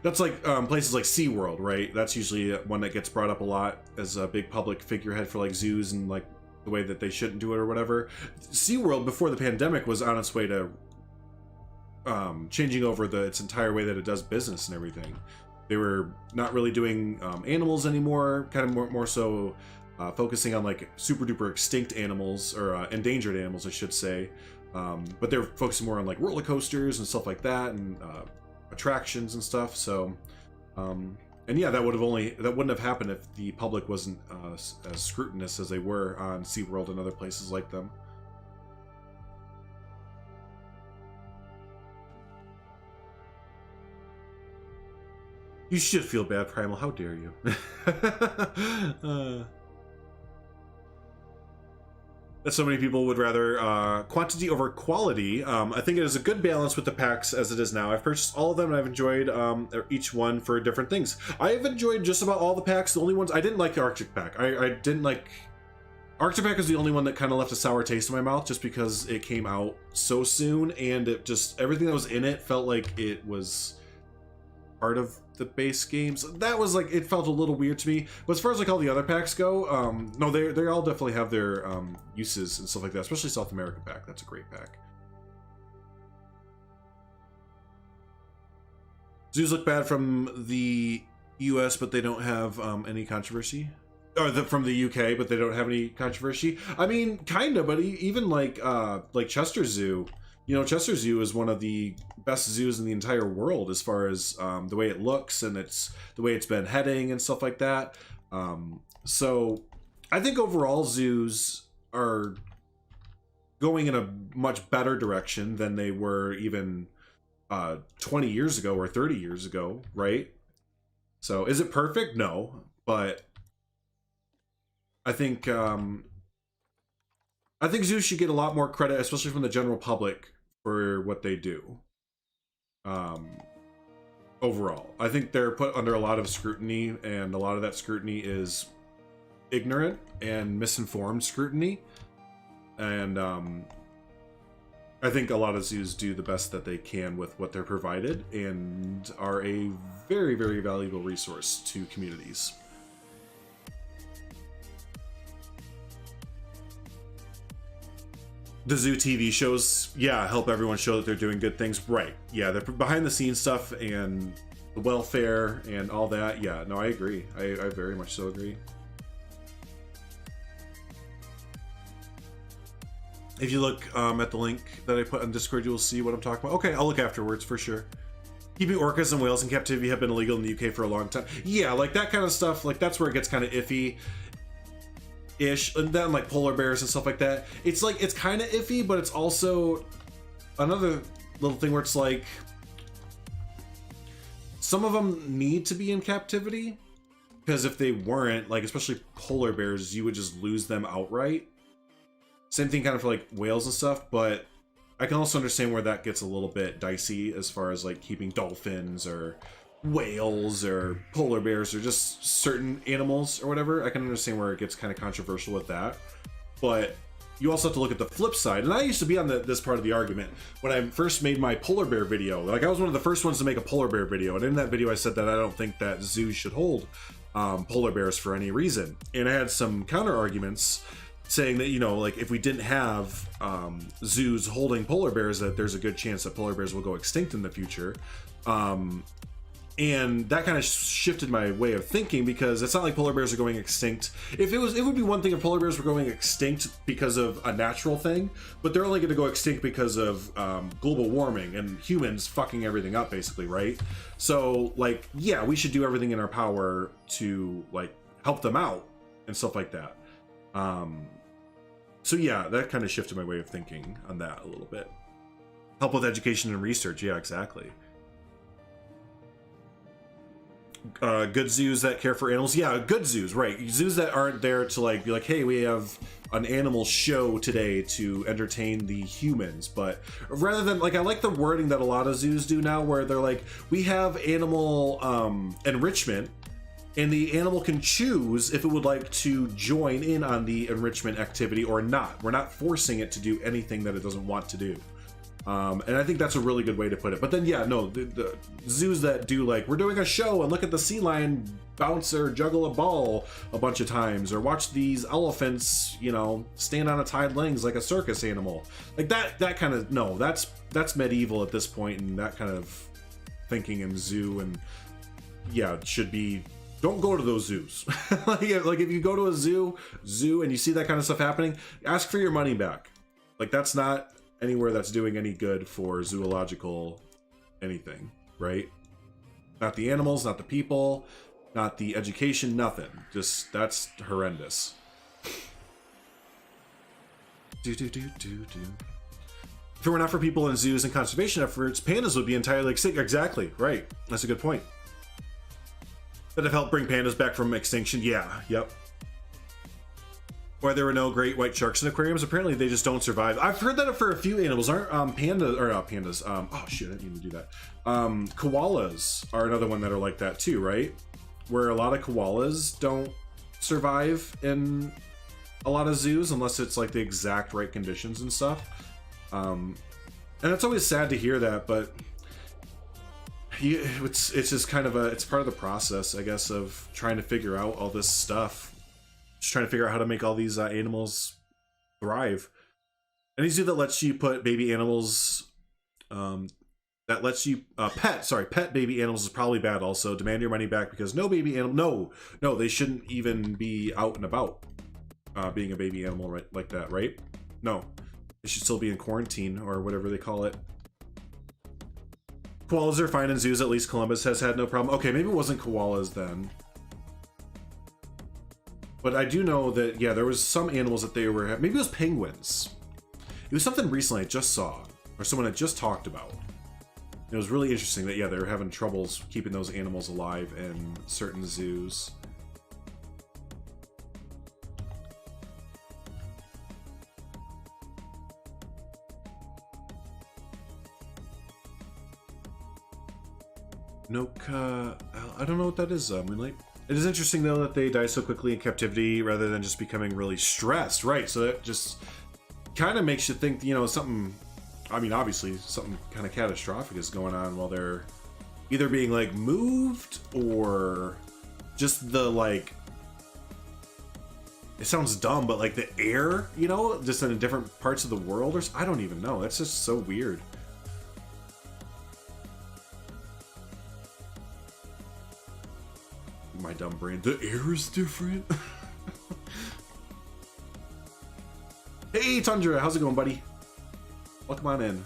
That's like places like SeaWorld, right? That's usually one that gets brought up a lot as a big public figurehead for like zoos and like the way that they shouldn't do it or whatever. SeaWorld before the pandemic was on its way to changing over its entire way that it does business and everything. They were not really doing animals anymore, kind of more so focusing on like super duper extinct animals, or endangered animals, I should say. But they're focusing more on like roller coasters and stuff like that, and attractions and stuff. So and yeah, that wouldn't have happened if the public wasn't as scrutinous as they were on SeaWorld and other places like them. You should feel bad, Primal. How dare you? That so many people would rather quantity over quality. I think it is a good balance with the packs as it is now. I've purchased all of them and I've enjoyed each one for different things. I have enjoyed just about all the packs. The only ones I didn't like the Arctic pack. I didn't like Arctic pack is the only one that kind of left a sour taste in my mouth, just because it came out so soon and it just, everything that was in it felt like it was part of the base games. That was like, it felt a little weird to me. But as far as like all the other packs go, no, they all definitely have their uses and stuff like that, especially South America pack. That's a great pack. Zoos look bad from the US, but they don't have any controversy. Or from the UK, but they don't have any controversy. I mean, kind of, but even like Chester Zoo. You know, Chester Zoo is one of the best zoos in the entire world as far as the way it looks and the way it's been heading and stuff like that. So I think overall zoos are going in a much better direction than they were even 20 years ago or 30 years ago, right? So is it perfect? No, but I think zoos should get a lot more credit, especially from the general public, for what they do. Overall, I think they're put under a lot of scrutiny, and a lot of that scrutiny is ignorant and misinformed scrutiny. And I think a lot of zoos do the best that they can with what they're provided, and are a very, very valuable resource to communities. The zoo TV shows, yeah, help everyone show that they're doing good things. Right. Yeah, they're behind the scenes stuff and the welfare and all that. Yeah, no, I agree. I very much so agree. If you look at the link that I put on Discord, you'll see what I'm talking about. Okay, I'll look afterwards for sure. Keeping orcas and whales in captivity have been illegal in the UK for a long time. Yeah, like that kind of stuff, like that's where it gets kind of iffy. Ish, and then like polar bears and stuff like that. It's like, it's kind of iffy, but it's also another little thing where it's like some of them need to be in captivity, because if they weren't, like especially polar bears, you would just lose them outright. Same thing kind of for like whales and stuff, but I can also understand where that gets a little bit dicey as far as like keeping dolphins or whales or polar bears or just certain animals or whatever. I can understand where it gets kind of controversial with that, but you also have to look at the flip side. And I used to be on this part of the argument when I first made my polar bear video. Like I was one of the first ones to make a polar bear video, and in that video I said that I don't think that zoos should hold polar bears for any reason. And I had some counter arguments saying that, you know, like if we didn't have zoos holding polar bears, that there's a good chance that polar bears will go extinct in the future. And that kind of shifted my way of thinking, because it's not like polar bears are going extinct. If it was, it would be one thing if polar bears were going extinct because of a natural thing, but they're only going to go extinct because of global warming and humans fucking everything up, basically, right? So, like, yeah, we should do everything in our power to, like, help them out and stuff like that. So yeah, that kind of shifted my way of thinking on that a little bit. Help with education and research, yeah, exactly. Good zoos that care for animals, yeah, good zoos, right? Zoos that aren't there to like be like, hey, we have an animal show today to entertain the humans, but rather than, like, I like the wording that a lot of zoos do now, where they're like, we have animal enrichment, and the animal can choose if it would like to join in on the enrichment activity or not. We're not forcing it to do anything that it doesn't want to do. And I think that's a really good way to put it. But then, yeah, no, the zoos that do, like, we're doing a show and look at the sea lion bounce or juggle a ball a bunch of times, or watch these elephants, you know, stand on its hind legs like a circus animal. Like that kind of, no, that's medieval at this point, and that kind of thinking in zoo, and yeah, it should be, don't go to those zoos. like if you go to a zoo and you see that kind of stuff happening, ask for your money back. Like, that's not anywhere that's doing any good for zoological anything, right? Not the animals, not the people, not the education, nothing. Just, that's horrendous. If it were not for people in zoos and conservation efforts, pandas would be entirely extinct. Exactly, right. That's a good point. That have helped bring pandas back from extinction. Yeah, yep. Why there were no great white sharks in aquariums. Apparently they just don't survive. I've heard that for a few animals. Aren't pandas, or not pandas, oh shit, I didn't even do that. Koalas are another one that are like that too, right? Where a lot of koalas don't survive in a lot of zoos unless it's like the exact right conditions and stuff. And it's always sad to hear that, but it's just kind of it's part of the process, I guess, of trying to figure out all this stuff. Just trying to figure out how to make all these animals thrive. Any zoo that lets you put baby animals, that lets you pet baby animals is probably bad. Also, demand your money back, because no baby animal, no, they shouldn't even be out and about, being a baby animal, right, like that, right? No, they should still be in quarantine or whatever they call it. Koalas are fine in zoos. At least Columbus has had no problem. Okay, maybe it wasn't koalas then. But I do know that, yeah, there was some animals that they were, maybe it was penguins. It was something recently I just saw, or someone had just talked about. It was really interesting that, yeah, they were having troubles keeping those animals alive in certain zoos. Noka, I don't know what that is, Moonlight. It is interesting though that they die so quickly in captivity rather than just becoming really stressed, right? So that just kind of makes you think, you know, something, I mean, obviously something kind of catastrophic is going on while they're either being like moved or just the like, it sounds dumb, but like the air, you know, just in different parts of the world, or I don't even know. That's just so weird. My dumb brain. The air is different. Hey, Tundra, how's it going, buddy? Welcome on in.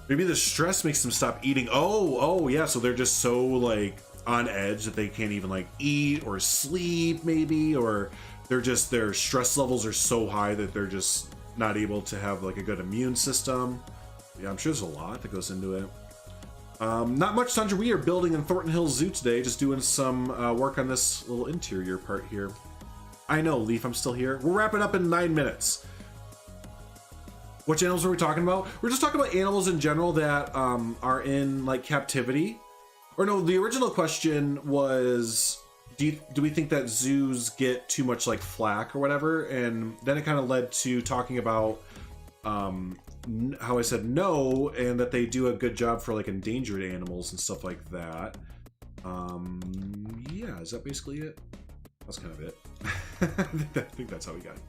Maybe the stress makes them stop eating. Oh, yeah. So they're just so like on edge that they can't even like eat or sleep, maybe, or they're just, their stress levels are so high that they're just not able to have like a good immune system. Yeah, I'm sure there's a lot that goes into it. Not much, Tundra. We are building in Thornton Hills Zoo today, just doing some work on this little interior part here. I know, Leaf, I'm still here. We're wrapping up in 9 minutes. Which animals are we talking about? We're just talking about animals in general that are in like captivity. Or no, the original question was, do we think that zoos get too much like flack or whatever? And then it kind of led to talking about how I said no, and that they do a good job for like endangered animals and stuff like that. Yeah, is that basically it? That's kind of it. I think that's how we got it.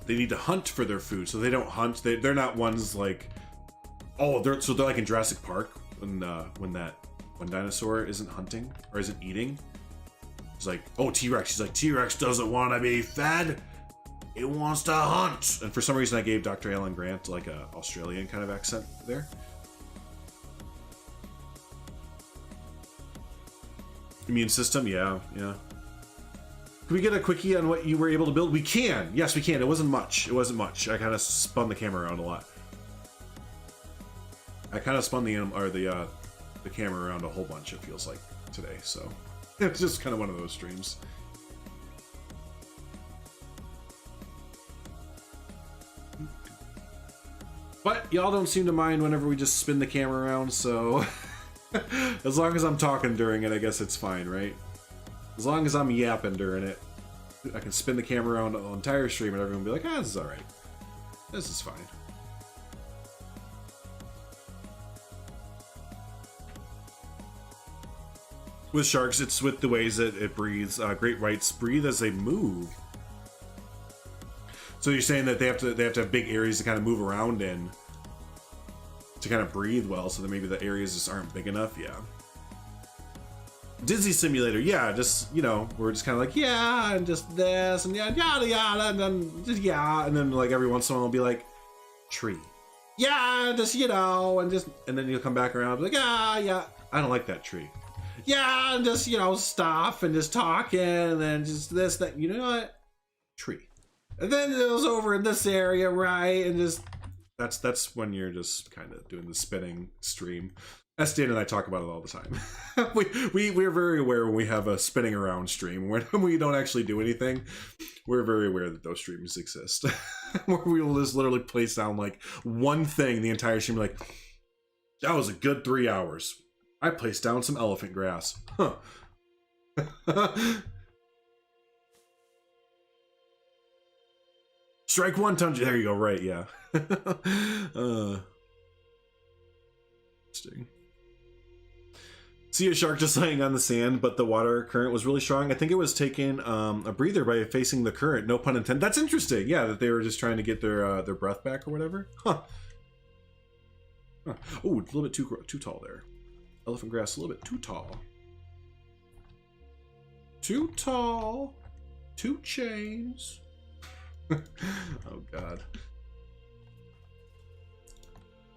They need to hunt for their food, so they don't hunt. They're not ones like, oh, they're like in Jurassic Park when dinosaur isn't hunting or isn't eating. It's like, oh, T-Rex. She's like, T-Rex doesn't want to be fed. It wants to hunt. And for some reason, I gave Dr. Alan Grant like a Australian kind of accent there. Immune system, yeah. Can we get a quickie on what you were able to build? We can. Yes, we can. It wasn't much. I kind of spun the camera around a lot. I kind of spun the camera around a whole bunch, it feels like, today. So it's just kind of one of those streams. But y'all don't seem to mind whenever we just spin the camera around, so as long as I'm talking during it, I guess it's fine, right? As long as I'm yapping during it, I can spin the camera around the entire stream and everyone will be like, ah, this is alright. This is fine. With sharks, it's with the ways that it breathes. Great whites breathe as they move. So you're saying that they have to have big areas to kind of move around in to kind of breathe well, so that maybe the areas just aren't big enough, yeah. Disney Simulator, yeah, just, you know, we're just kind of like, yeah, and just this, and yeah, yada, yada, and then just, yeah, and then, like, every once in a while, I'll be like, tree. Yeah, just, you know, and then you'll come back around and be like, yeah, I don't like that tree. Yeah, and just, you know, stop and just talking, and then just this, that, you know what? Tree. And then it was over in this area, right, and just, that's when you're just kind of doing the spinning stream. Estienne and I talk about it all the time. We're very aware when we have a spinning around stream. When we don't actually do anything, we're very aware that those streams exist. Where we will just literally place down like one thing the entire stream, like, that was a good 3 hours. I placed down some elephant grass. Huh. Strike one, Tundra. There you go, right, yeah. Interesting. See a shark just laying on the sand, but the water current was really strong. I think it was taking a breather by facing the current. No pun intended. That's interesting. Yeah, that they were just trying to get their breath back or whatever. Huh. Oh, a little bit too tall there. Elephant grass, a little bit too tall. Too tall. 2 chains. Oh God.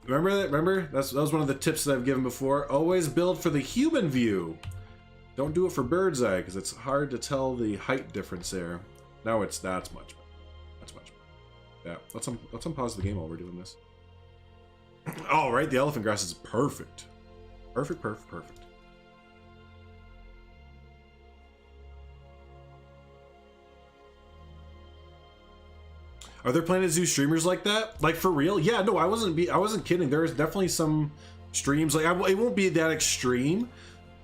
Remember that? Remember? That was one of the tips that I've given before. Always build for the human view. Don't do it for bird's eye because it's hard to tell the height difference there. Now that's much better. That's much better. Yeah, let's unpause the game while we're doing this. All right, the elephant grass is perfect. Perfect, perfect, perfect. Are there Planet Zoo streamers like that? Like for real? Yeah, no, I wasn't kidding. There's definitely some streams like it won't be that extreme,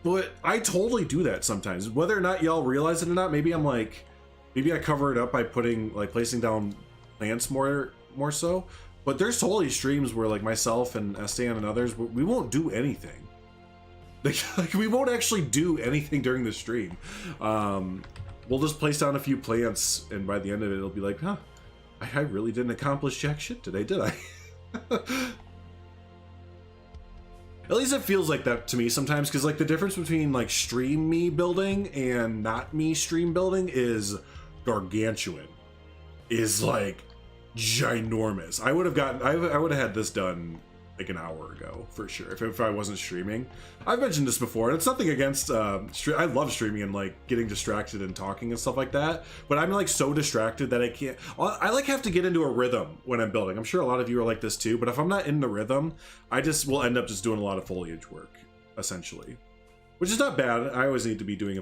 but I totally do that sometimes. Whether or not y'all realize it or not, maybe I cover it up by placing down plants more so. But there's totally streams where like myself and Stan and others, we won't do anything. Like we won't actually do anything during the stream. We'll just place down a few plants, and by the end of it, it'll be like, huh, I really didn't accomplish jack shit today, did I? At least it feels like that to me sometimes, because like the difference between like stream me building and not me stream building is gargantuan. Is like ginormous. I would have had this done like an hour ago for sure if I wasn't streaming. I've mentioned this before, and it's nothing against I love streaming and like getting distracted and talking and stuff like that, but I'm like so distracted that I like have to get into a rhythm when I'm building. I'm sure a lot of you are like this too, but if I'm not in the rhythm, I just will end up just doing a lot of foliage work essentially, which is not bad. I always need to be doing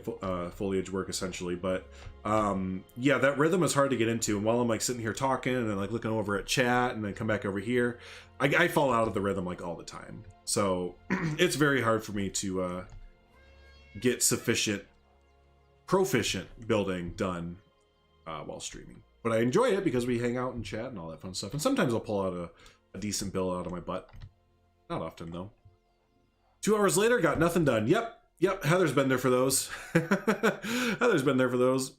foliage work essentially, but yeah, that rhythm is hard to get into. And while I'm like sitting here talking and then like looking over at chat and then come back over here, I fall out of the rhythm like all the time. So it's very hard for me to get proficient building done while streaming. But I enjoy it because we hang out and chat and all that fun stuff. And sometimes I'll pull out a decent build out of my butt. Not often though. 2 hours later, got nothing done. Yep, Heather's been there for those. Heather's been there for those.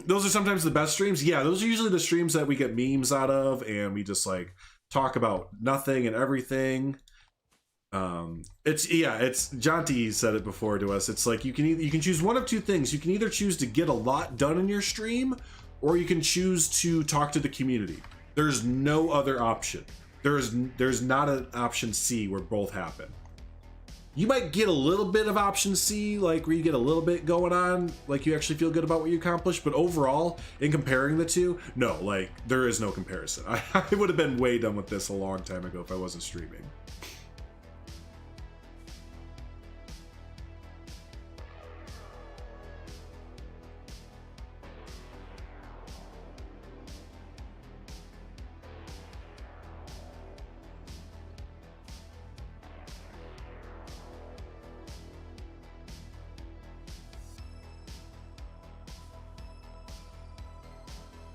Those are sometimes the best streams. Yeah, those are usually the streams that we get memes out of, and we just like talk about nothing and everything. It's Jonty said it before to us. It's like you can choose one of two things. You can either choose to get a lot done in your stream, or you can choose to talk to the community. There's no other option. There's not an option C where both happen. You might get a little bit of option C, like where you get a little bit going on, like you actually feel good about what you accomplished, but overall, in comparing the two, no, like there is no comparison. I would have been way done with this a long time ago if I wasn't streaming.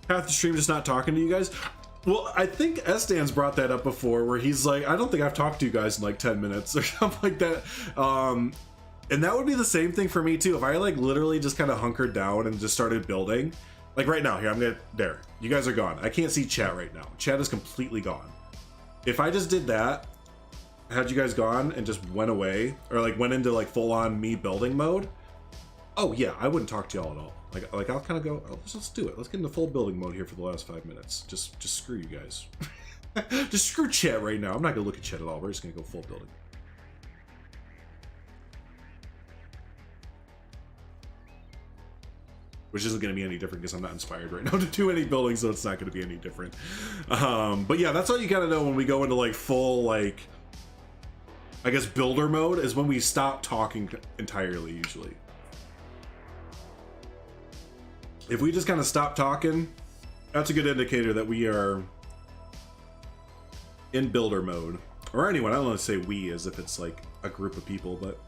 Half the stream just not talking to you guys. Well, I think Estan's brought that up before where he's like, I don't think I've talked to you guys in like 10 minutes or something like that. And that would be the same thing for me too. If I like literally just kind of hunkered down and just started building, like right now here, there, you guys are gone. I can't see chat right now. Chat is completely gone. If I just did that, had you guys gone and just went away or like went into like full on me building mode, oh yeah, I wouldn't talk to y'all at all. Like I'll kind of go, oh, let's do it. Let's get into full building mode here for the last 5 minutes. Just screw you guys. Just screw chat right now. I'm not gonna look at chat at all. We're just gonna go full building. Which isn't gonna be any different because I'm not inspired right now to do any building, so it's not gonna be any different. But yeah, that's all you gotta know when we go into like full, like, I guess builder mode is when we stop talking entirely usually. If we just kind of stop talking, that's a good indicator that we are in builder mode. Or anyone, I don't want to say we as if it's like a group of people, but...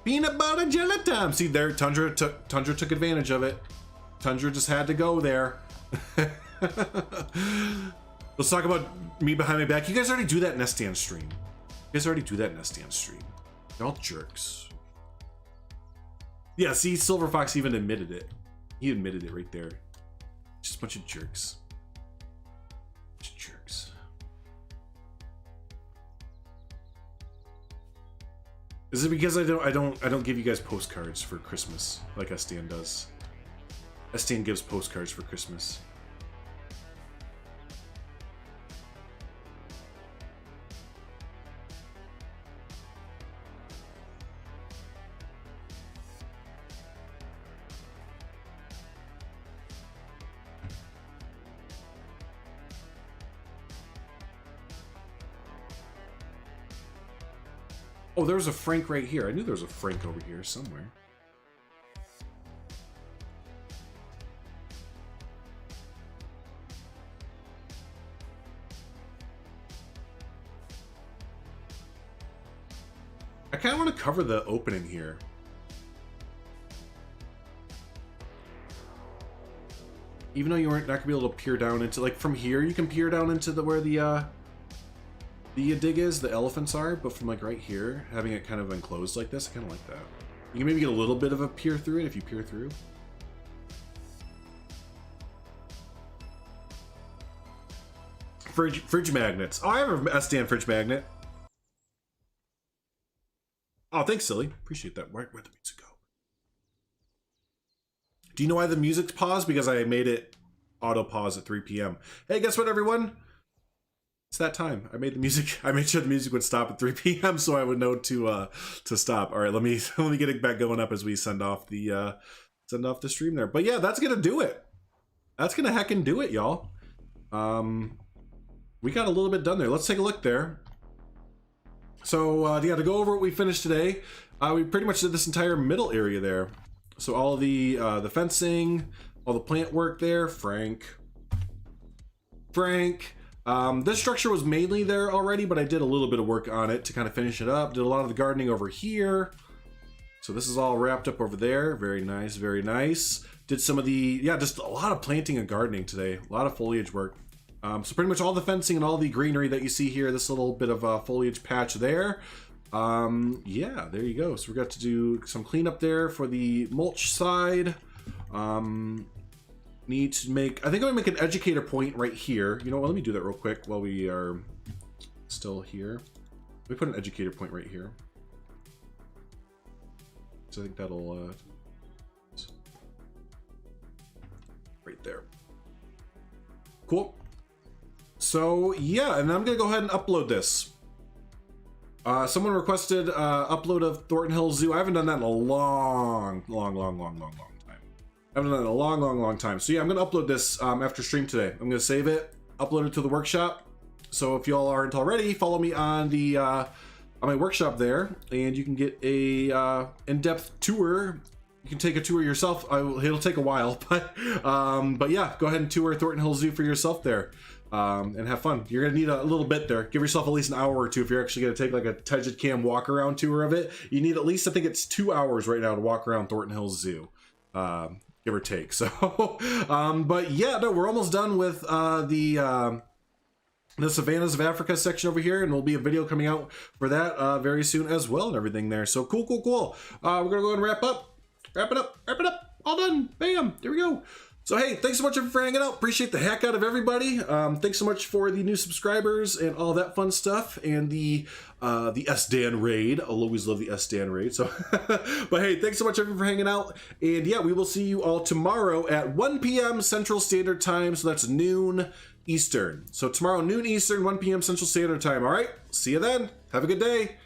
Peanut butter jelly time! See there, Tundra took advantage of it. Tundra just had to go there. Let's talk about me behind my back. You guys already do that in Estan stream. Y'all jerks. Yeah, see, Silver Fox even admitted it. He admitted it right there. Just a bunch of jerks. Is it because I don't give you guys postcards for Christmas like Estan does? Estan gives postcards for Christmas. Oh, there's a Frank right here. I knew there was a Frank over here somewhere. I kind of want to cover the opening here. Even though you aren't not gonna be able to peer down into, like, from here you can peer down into the where the dig is, the elephants are, but from like right here, having it kind of enclosed like this, I kind of like that. You can maybe get a little bit of a peer through it if you peer through. Fridge magnets. Oh, I have a stand fridge magnet. Oh, thanks, Silly. Appreciate that. Where'd the music go? Do you know why the music's paused? Because I made it auto pause at 3 p.m. Hey, guess what, everyone? It's that time. I made the music. I made sure the music would stop at 3 p.m. so I would know to stop. All right, let me get it back going up as we send off the stream there. But yeah, that's gonna do it. That's gonna heckin' do it, y'all. We got a little bit done there. Let's take a look there. So yeah, to go over what we finished today, we pretty much did this entire middle area there. So all the fencing, all the plant work there. Frank. This structure was mainly there already, but I did a little bit of work on it to kind of finish it up. Did a lot of the gardening over here. So this is all wrapped up over there. Very nice, very nice. Did some of the, yeah, just a lot of planting and gardening today. A lot of foliage work. So pretty much all the fencing and all the greenery that you see here, this little bit of a foliage patch there. Yeah, there you go. So we got to do some cleanup there for the mulch side. Need to make, I think I'm gonna make an educator point right here. You know what, let me do that real quick while we are still here. Let me put an educator point right here. So I think that'll, right there. Cool. So yeah, and I'm gonna go ahead and upload this. Someone requested upload of Thornton Hills Zoo. I haven't done that in a long time. I haven't done it in a long time. So yeah, I'm gonna upload this after stream today. I'm gonna save it, upload it to the workshop. So if y'all aren't already, follow me on the on my workshop there, and you can get a in-depth tour. You can take a tour yourself. It'll take a while, but yeah, go ahead and tour Thornton Hills Zoo for yourself there. And have fun. You're gonna need a little bit there. Give yourself at least an hour or two if you're actually gonna take like a Tegid Cam walk around tour of it. You need at least, I think it's 2 hours right now to walk around Thornton Hills Zoo, give or take. So, but yeah, no, we're almost done with the Savannas of Africa section over here, and there'll be a video coming out for that very soon as well, and everything there. So cool. We're gonna go ahead and wrap it up. All done. Bam. There we go. So hey, thanks so much for hanging out. Appreciate the heck out of everybody. Thanks so much for the new subscribers and all that fun stuff, and the SDan raid. I'll always love the SDan raid. So, but hey, thanks so much everyone for hanging out. And yeah, we will see you all tomorrow at 1 p.m. Central Standard Time. So that's noon Eastern. So tomorrow noon Eastern, 1 p.m. Central Standard Time. All right, see you then. Have a good day.